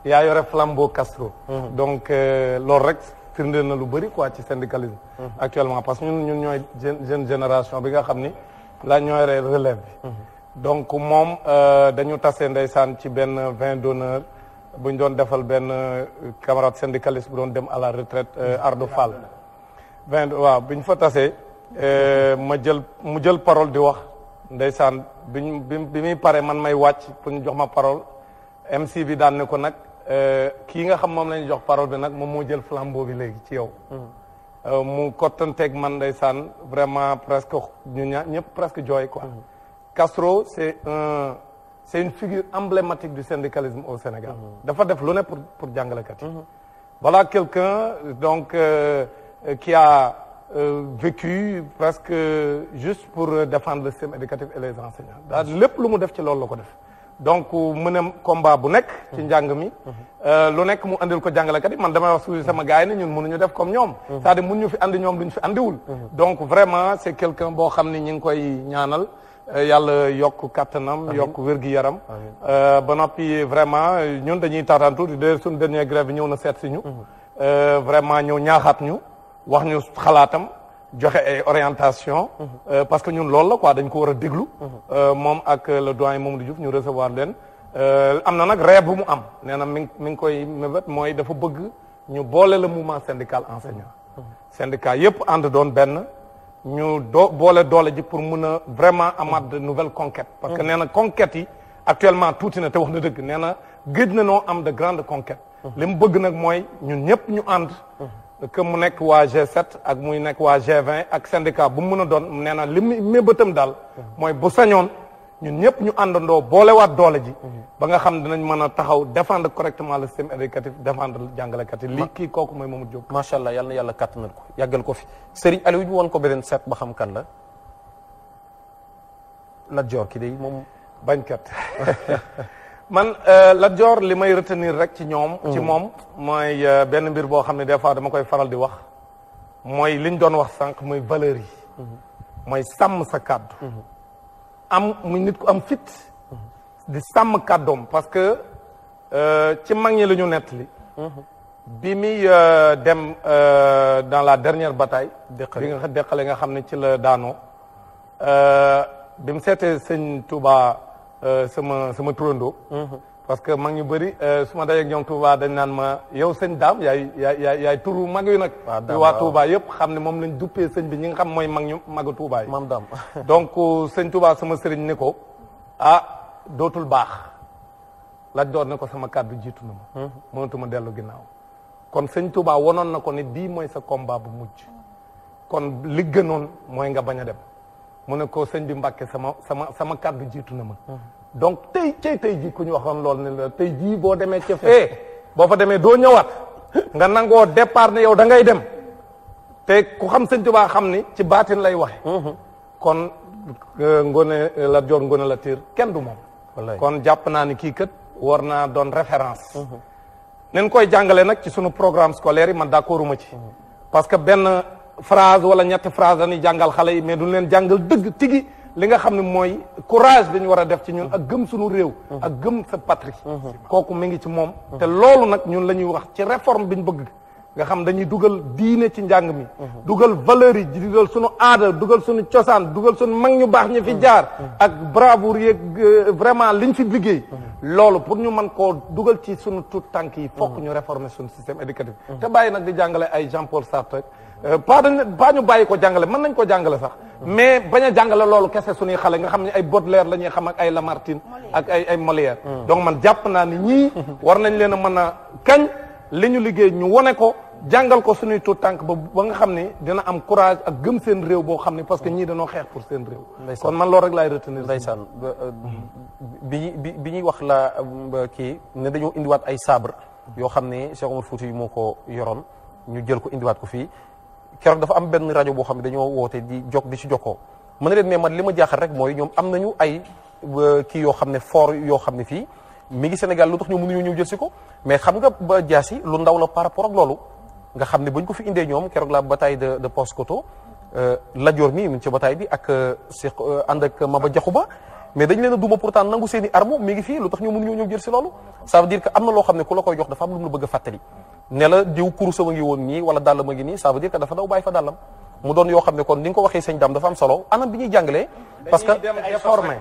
S2: yaa yore flambeau Castro donc loolu rek firndeel na lu bëri quoi ci syndicalisme actuellement parce que ñun ñooy jeune génération bi nga xam ni la ñooy relève bi donc moom dañu tase ndeysaan ci benn vin d'honneur bu ñu doon defal benn camarade syndicaliste bu doon dem à la retraite Ardo Fall. waaw bi ñu fa tasee mu jël parole di wax ndeysaan bi muy pare man may wàcc pour ñu jox ma parole MC bi daan ne ko nag kii nga xam moom la ñu jox parole bi nag moom moo jël flambeau bi léegi ci yow. mu kottanteeg man ndeysaan vraiment presque ñu ñëpp presque jooy quoi. Castro c'est une figure emblématique du syndicalisme au Sénégal. dafa def lu ne pour jàngalekat yi. voilà quelqu'un donc qui a vécu presque juste pour défendre le système éducatif et les enseignants daal lépp lu mu def ci loolu la ko def. donc mën a combat bu nekk. ci njàng mi. lu nekk mu andil ko jàngalekat yi man damay wax suusi sama gars yi ne ñun mënuñu def comme ñoom. c'est-à-dire mun ñu fi andi ñoom duñ fi andiwul. donc vraiment c'est quelqu'un boo xam ni ñu ngi koy ñaanal. yàlla yokk kattanam yokk wér-gi-yaram ba noppi vraiment ñun dañuy taataan tuuti de suñu dernier grève bi ñëw na seet si ñu vraiment ñëw ñaaxaat ñu wax ñu xalaatam joxe ay orientation parce que ñun loolu la quoi dañ ko war a déglu moom ak le doyen Mamadou Diouf ñu recevoir leen am na nag rêve bu mu am nee na mi ngi koy mébét mooy dafa bëgg ñu boole le mouvement syndical enseignant syndicat yépp ànd doon benn ñu boole doole ji pour mun a vraiment amaat de nouvelles conquêtes parce que nee na conquêtes yi actuellement tuuti na te wax na dëgg nee na gëj na noo am de grandes conquêtes li mu bëgg nag mooy ñun ñëpp ñu ànd que mu nekk waa G7 ak muy nekk waa G20 ak syndicat bu mu mën a doon nee na li mu mébétam daal mooy bu sañoon ñun ñëpp ñu àndandoo boolewaat doole ji ba nga xam dinañ mën a taxaw défendre correctement le système éducatif défendre jàngalekat yi lii kii kooku mooy Mamadou Diop.
S1: macha allah yal na yàlla kàttanal ko yàggal ko fi Serigne Aliou ñu woon ko beneen seet ba xam kan la Lat Dior ki day moom
S2: bañkat man Lat Dior li may retenir rek ci ñoom ci moom mooy benn mbir boo xam ne des fois dama koy faral di wax mooy liñ doon wax sànq mooy valeurs yi mooy sàmm sa kàddu am muy nit ku am fit di sàmm kàddoom parce que ci mag ñi la ñu nettali bi muy dem dans la dernière bataille bi nga deqale nga xam ne ci la daanoo bi mu seetee sëñ Touba sama turandoo parce que mag ñu bëri su ma dajeeg ñoom Touba dañ naan ma yow sëñ daam yaay turu mag yu nag waa Touba yëpp xam ne moom lañ duppee sëñ bi ñi nga xam mooy mag ñu magu Touba yi
S1: maam daam
S2: donc sëñ Touba sama sëriñ ne ko dootul baax Lat Dior ne ko sama kàddu jiitu na ma mënatuma dellu ginnaaw kon sëñ Touba wonoon na ko ne bii mooy sa combat bu mujj kon li gënoon mooy nga bañ a dem mu ne ko sëñ bi Mbàkke sama kàddu jiitu na ma donc tey jii ku ñu waxoon loolu ne la tey jii boo demee ca fee boo fa demee doo ñëwaat nga nangoo départ ne yow da ngay dem te ku xam sëñ Tuubaa xam ni ci baatin lay waxe kon Ngoné Lat Dior Ngoné Latyr kenn du moom kon jàpp naa ni kii kat war naa doon référence nen koy jàngale nag ci sunu programme scolaire yi man d'accorduma ci parce que benn phrase wala ñetti phrase dañuy jàngal xale yi mais duñ leen jàngal dëgg tigi li nga xam ne mooy courage bi ñu war a def ci ñun ak gëm suñu réew ak gëm sa patrie kooku mi ngi ci moom te loolu nag ñun la ñuy wax ci réforme bi ñu bëgg nga xam dañuy dugal diine ci njàng mi dugal valeurs yi dugal suñu aada dugal suñu cosaan dugal suñu mag ñu baax ñi fi jaar ak bravoure yeeg vraiment liñ fi liggéey loolu pour ñu mën koo dugal ci suñu tout tànk yi fokk ñu réformer suñu système éducatif te bàyyi nag di jàngale ay Jean-Paul Sartre pas ñu bàyyi ko jàngale mën nañ ko jàngale sax mais bañ a jàngale loolu kese suñuy xale nga xam ne ay Baudelaire la ñuy xam ak ay Lamartine ak ay Molière donc man jàpp naa ni ñii war nañ leen a mën a kañ li ñu liggéey ñu wone ko jàngal ko suñuy tuut tànk ba nga xam ne dina am courage ak gëm seen réew boo xam ne parce que ñii dañoo xeex pour seen réew kon man loolu rek laay retenir
S1: ndeysaan bi ñuy wax la kii ne dañoo indiwaat ay sabre yoo xam ne Cheikh Omar Fouti yi moo ko yoroon ñu jël ko indiwaat ko fii keroog dafa am benn rajo boo xam ne dañoo woote di ci jokkoo mën na leen mais man li ma jaaxal rek mooy ñoom am nañu ay kii yoo xam ne fort yoo xam ne fii mi ngi Sénégal lu tax ñoom mënuñoo ñëw jël si ko mais xam nga ba jaasi lu ndaw la par rapport ak loolu nga xam ne bañ ko fi indee ñoom keroog la bataille de Paoskoto Lat Dior mi ngi ci bataille bi ak Cheikh ànd ak Maba Diakhou Ba mais dañ leen a duma pourtant nangu seen i arme mi ngi fii lu tax ñoom mënuñoo ñëw jël si loolu ça veut dire que am na loo xam ne ku la koy jox dafa am lu mu la bëgg a fàttali ne la diw kurusa ma ngi woon nii wala dàll ma ngi nii ça veut dire que dafa daw bàyyi fa dàllam mu doon yoo xam ne kon ni nga ko waxee sëñ Dame dafa am solo anam bi ñuy jàngalee parce que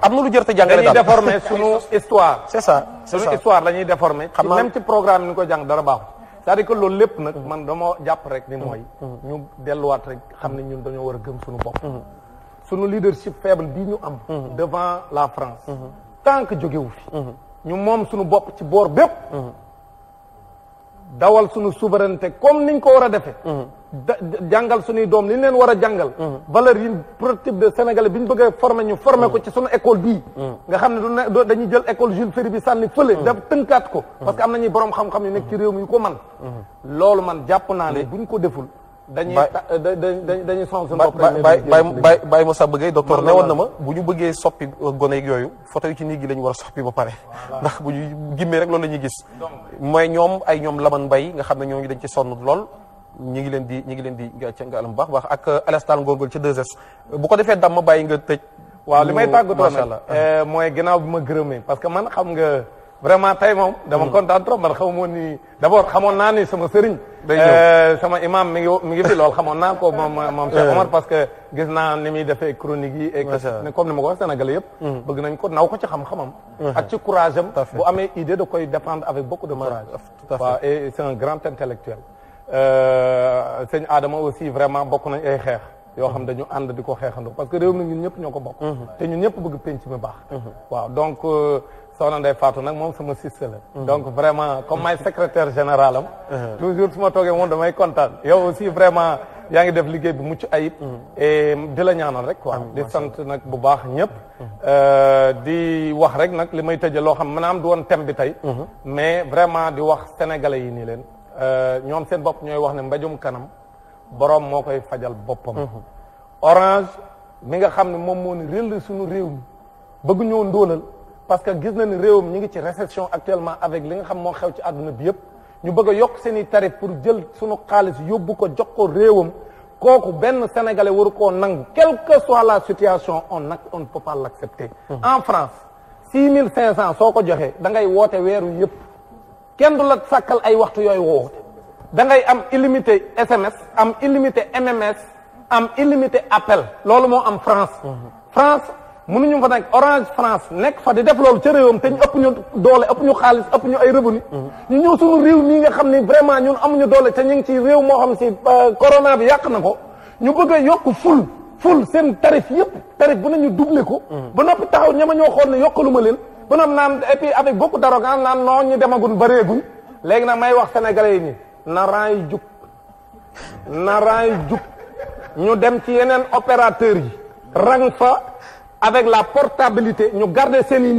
S1: am na lu jërte jàngale
S2: dañuy
S1: daal
S2: déformer sunu histoire.
S1: c'est ça c'est
S2: sunu
S1: ça
S2: histoire la ñuy déformer.
S1: Xam naa-
S2: même ci programme ni ñu ko jàng dara baaxul. c'est-à-dire que loolu lépp nag man dama jàpp rek ni mooy. ñu delluwaat rek xam ne ñun dañoo war a gëm sunu bopp. sunu leadership faible bii ñu am. devant la France. tant que jógewu fi. ñu moom sunu bopp ci boor bépp. dawal sunu souveraineté comme niñ ko war a defee. jàngal suñuy doom li ñu leen war a jàngal. valeur yi productive de sénégalais bi ñu bëgg a former ñu former ko ci sunu école bii. nga xam ne du ne dañuy jël école Jules Ferry bi sànni fële. daf tënkaat ko. parce que am nañuy borom xam-xam yu nekk ci réew mi yu ko man loolu man jàpp naa ne buñ ko deful. dañuy dañuy sonn suñu bopp.
S1: Baye Moussa Bëggey docteur ne woon na ma bu ñu bëggee soppi gone yeeg yooyu photo yi ci néeg gi la ñu war a soppi ba pare ndax bu ñu gimmee rek loolu la ñuy gis mooy ñoom ay ñoom Laman Mbaye nga xam ne ñooñu dañ ci sonn lool ñi ngi leen di nga alam baax ak Alestaan Ngorgol ci 2S bu ko defee dam ma bàyyi nga tëj
S2: waaw li may tàggatoo
S1: macha allah
S2: nag mooy ginnaaw bi ma gërëmee parce que man xam nga vraiment tey moom dama kontaan trop man xaw moon ni d'abord xamoon naa ni sama sëriñ sama imam mi ngi fi lool xamoon naa ko moom Cheikh Omar parce que gis naa ni muy defee chronique yi et que comme ni ma ko wax Sénégalais yëpp bëgg nañ ko naw ko ci xam-xamam ak ci courage am bu amee idée da koy défendre avec beaucoup de courage waaw et c'est un grand intellectuel sëñ Adama aussi vraiment bokk nañ ay xeex yoo xam dañu ànd di ko xeexandoo parce que réew mi ñun ñëpp ñoo ko bokk te ñun ñëpp bëgg penc mi baax waaw donc soxna Ndeye Fatou nag moom sama sister la donc vraiment comme may secrétaire général am toujours su ma toogee moom damay kontaan yow aussi vraiment yaa ngi def liggéey bu mucc ayib et di la ñaanal rek quoi di sant nag bu baax ñëpp di wax rek nag li may tëje loo xam maanaam du woon thème bi tey mais vraiment di wax sénégalais yi nii leen ñoom seen bopp ñooy wax ne mbajum kanam boroom moo koy fajal boppam Orange mi nga xam ne moom moo ni réel suñu réew mi bëgg ñoo ndóolal parce que gis na ni réewam ñi ngi ci récession actuellement avec li nga xam moo xew ci àdduna bi yëpp ñu bëgg a yokk seen i tarif pour jël suñu xaalis yóbbu ko jox ko réewam kooku benn sénégalais waru koo nangu quelle que soit la situation on ne peut pas l'accepter en France 6500 soo ko joxee da ngay woote weeru yëpp kenn du la sàkkal ay waxtu yooyu woote da ngay am illimité SMS am illimité MMS am illimité appel loolu moo am France France mënuñu fa nekk Orange France nekk fa di def loolu ca réewam te ñu ëpp ñu doole ëpp ñu xaalis ëpp ñu ay revenu ñu ñëw suñu réew mii nga xam ni vraiment ñun amuñu doole te ñu ngi ci réew moo xam si corona bi yàq na ko ñu bëgg a yokk ful seen tarif yëpp tarif bu nañu doublé ko ba noppi taxaw ñama ñoo xool ne yokkaluma leen ba noppi naan et puis avec beaucoup d'arrogance naan non ñu demagun bareeguñ léegi nag may wax sénégalais yi ni na ran yi jug ñu dem ci yeneen opérateurs yi rang fa avec la portabilité ñu garder seen i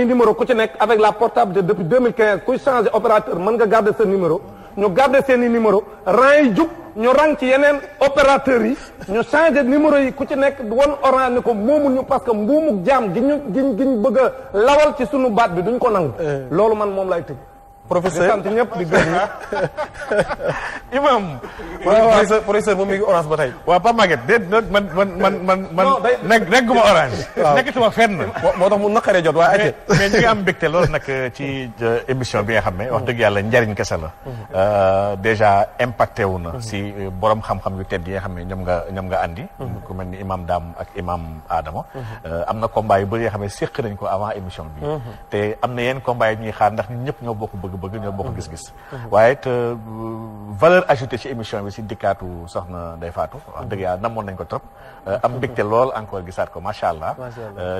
S2: numéro ku ci nekk avec la portabilité depuis 2015 kuy changer opérateur mën nga garder sa numéro ñu garder seen i numéro rang yi jug ñu rang ci yeneen opérateurs yi ñu changer numéro yi ku ci nekk won Orange ni ko moomuñu parce que mbuumuk jaam gi ñu bëgg a lawal ci sunu baat bi duñ ko nangu loolu man moom lay tëj
S1: professeur
S2: di sant ñëpp di gërëm
S5: imam
S1: professeur moom mi ngi Orange ba tey
S5: waaw Pape Maguette déet man nekkuma Orange nekkatuma fenn
S1: moo tax mu naqaree jot waaye
S5: mais ñu ngi am mbégte loolu nag ci émission bi nga xam ne wax dëgg yàlla njariñ kese la déjà impacté wu na si borom xam-xam yu tedd yi nga xam ne ñoom nga andi ku mel ni imam Dame ak imam Adama am na combat yu bëri yoo xam ne séq nañ ko avant émission bi te am na yenn combat yi ñuy xaar ndax ñun ñëpp ñoo bokk bëgg ñoo bokk gis-gis waaye te valeur ajoutée ci émission bi si dikkaatu soxna Ndeye Fatou wax dëgg yàlla namoon nañ ko trop am mbégte lool encore gisaat ko macha allah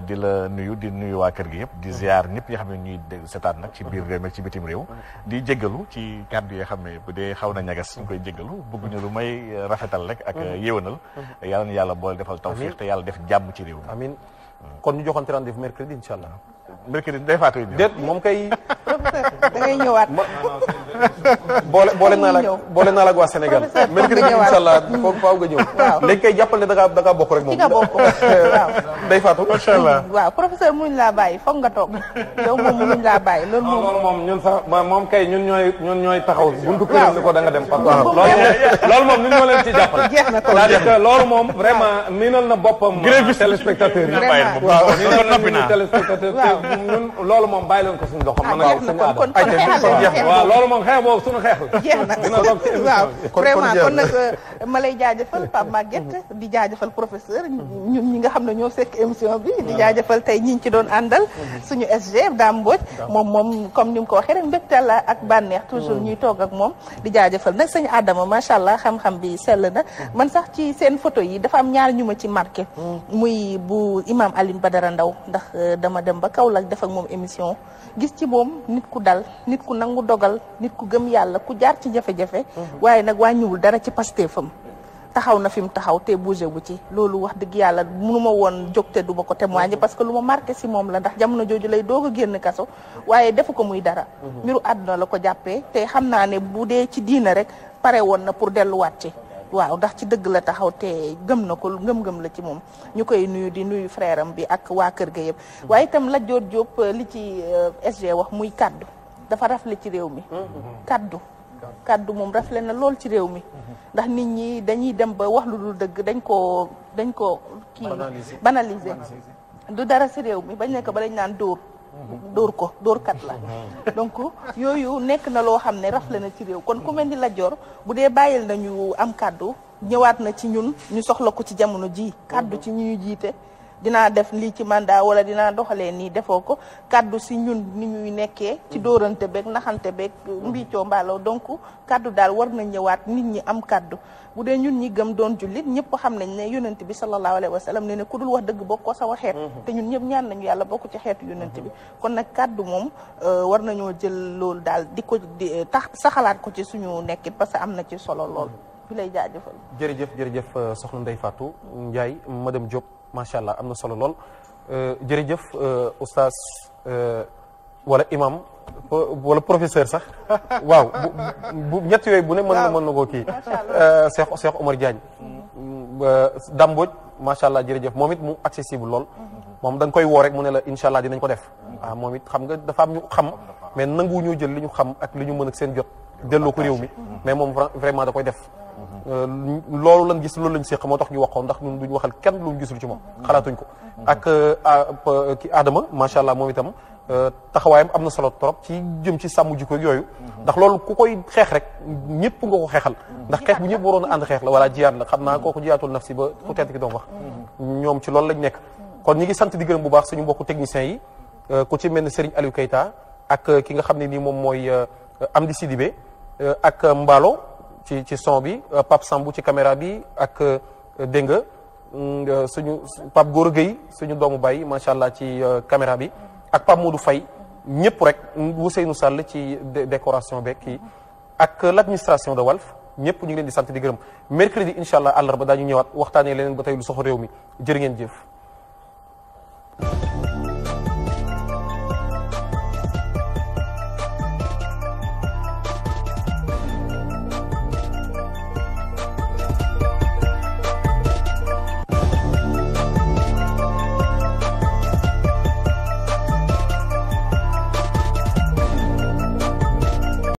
S5: di la nuyu di nuyu waa kër gi yëpp di ziar ñëpp ñi xam ne ñuy seetaan nag ci biir réew mi ci bitim réew di jéggalu ci kàddu yi xam ne bu dee xaw na ñagas ñu koy jéggalu bëgguñu lu may rafetal rek ak yéwénal yàlla na yàlla boole defal tawfiq te yàlla def jàmm ci réew mi
S1: amiin kon ñu joxante rendez-vous mercredi incha allah
S5: mercredi Ndeye Fatou yi
S1: déet moom kay
S4: da ngay ñëwaat.
S1: boole naa la ak waa Sénégal. mercredi incha allah foog faaw nga ñëw.
S4: waaw
S1: léegi kay jàppal ne da ngaa bokk rek moom.
S4: ci nga bokk waaw.
S1: Ndeye Fatou
S5: macha allah.
S4: waaw professeur munuñ laa bàyyi foog nga toog yow moom munuñ laa bàyyi loolu moom.
S2: loolu moom ñun sax moom kay ñun ñooy taxaw buntu këram ni ko da nga dem. loolu moom ñun ñoo leen ci jàppale.
S4: jeex na ko
S2: c'est-à-dire que loolu moom vraiment miinal na boppam. téléspectateurs yi.
S4: waaw
S2: miinal na téléspectateurs yi ñun loolu moom bàyyi leen ko suñu loxo.
S4: ah jeex na kon
S2: waaw loolu moom kon xeex boobu suñu xeex la.
S4: jeex na
S2: dina toog ci émission
S4: waaw
S2: bi.
S4: vraiment kon nag ma lay jaajëfal Pape Maguette di jaajëfal professeur ñun ñi nga xam ne ñoo sekk émission bi di jaajëfal tey ñi ci doon àndal suñu SG Dame Mbodj moom comme ni mu ko waxee rek mbégte la ak bànneex toujours ñuy toog ak moom di jaajëfal nag sëñ Adama macha allah xam-xam bi sell na man sax ci seen photo yi dafa am ñaar ñu ma ci marqué muy bu imam Alioune Badara Ndaw ndax dama dem ba Kaolack def ak moom émission gis ci moom nit ku dal nit ku nangu dogal nit ku gëm yàlla ku jaar ci jafe-jafe waaye nag wàññiwul dara ci pastéefam taxaw na fi mu taxaw te bougé bu ci loolu wax dëgg yàlla mënu ma woon jóg te du ma ko témoigner parce que lu ma marqué si moom la ndax jamono jooju lay doog a génn kaso waaye defu ko muy dara mbiru àdduna la ko jàppee te xam naa ne bu dee ci diina rek pare woon na pour delluwaat ci waaw ndax ci dëgg la taxaw te gëm na ko ngëm-ngëm la ci moom ñu koy nuyu di nuyu frère am bi ak waa kër ga yëpp waaye itam Lat Dior Diop li ci SG wax muy kaddu dafa rafle ci réew mi kaddu moom rafle na lool ci réew mi ndax nit ñi dañuy dem ba wax lu dul dëgg dañ ko kii banaliser du dara ci réew mi bañ nekk ba dañ naan dóorkat la donc yooyu nekk na loo xam ne rafle na ci réew kon ku mel ni Lat Dior bu dee bàyyil nañu am kaddu ñëwaat na ci ñun ñu soxla ko ci jamono ji kaddu ci ñu jiite dinaa def lii ci mandat wala dinaa doxalee nii defoo ko kaddu si ñun ni ñuy nekkee ci dóorante beeg naxante beeg mbiicoo mbaaloo donc kaddu daal war na ñëwaat nit ñi am kaddu bu dee ñun ñi gëm doon jullit ñëpp xam nañ ne yonent bi sallallahu alayhi wa sallam ne ku dul wax dëgg bokk ko sama xeet te ñun ñëpp ñaan nañu yàlla bokk ci xeetu yonent bi kon nag kaddu moom war nañoo jël loolu daal di ko tax saxalaat ko ci suñu nekkit parce que am na ci solo lool fi lay jaajëfal
S1: jërëjëf soxna Ndeye Fatou Ndiaye madame Diop macha allah am na solo lool jërëjëf oustaz wala imam wala professeur sax waaw bu ñett yooyu bu ne mën na koo kii Cheikh Omar Diagne Dame Mbodj macha allah jërëjëf moom it mu accessible lool moom da nga koy woo rek mu ne la incha allah dinañ ko def waaw moom it xam nga dafa am ñu xam mais nangu ñoo jël li ñu xam ak li ñu mën ak seen jot delloo ko réew mi mais moom vraiment da koy def loolu lan gis loolu lañ séq moo tax ñu waxoon ndax ñun duñ waxal kenn lu ñu gisul ci moom xalaatuñ ko ak ki Adama macha allah moom itam taxawaayam am na solo trop ci jëm ci sàmm jikko yooyu ndax loolu ku koy xeex rek ñëpp nga ko xeexal ndax xeex bu ñëpp waroon a ànd xeex la wala jiyaat la xam naa kooku jiyaatul naf si ba ku tedd ki doon wax ñoom ci loolu lañ nekk kon ñi ngi sant di gërëm bu baax suñu mbokku techniciens yi ku ci mel ni Serigne Aliou Keita ak ki nga xam ne nii moom mooy Amdi Sidibé ak Mballo ci son bi Pape Sambou ci caméra bi ak dégg nga suñu Pape Gora Gueye suñu doomu baay macha allah ci caméra bi ak Pape Modou Faye ñëpp rek Ousseynou Sall ci décoration beeg kii ak l'administration de Walf ñëpp ñu ngi leen di sant di gërëm mercredi incha allah àllarba daañu ñëwaat waxtaanee leneen ba tey lu soxla réew mi jërë ngeen jëf.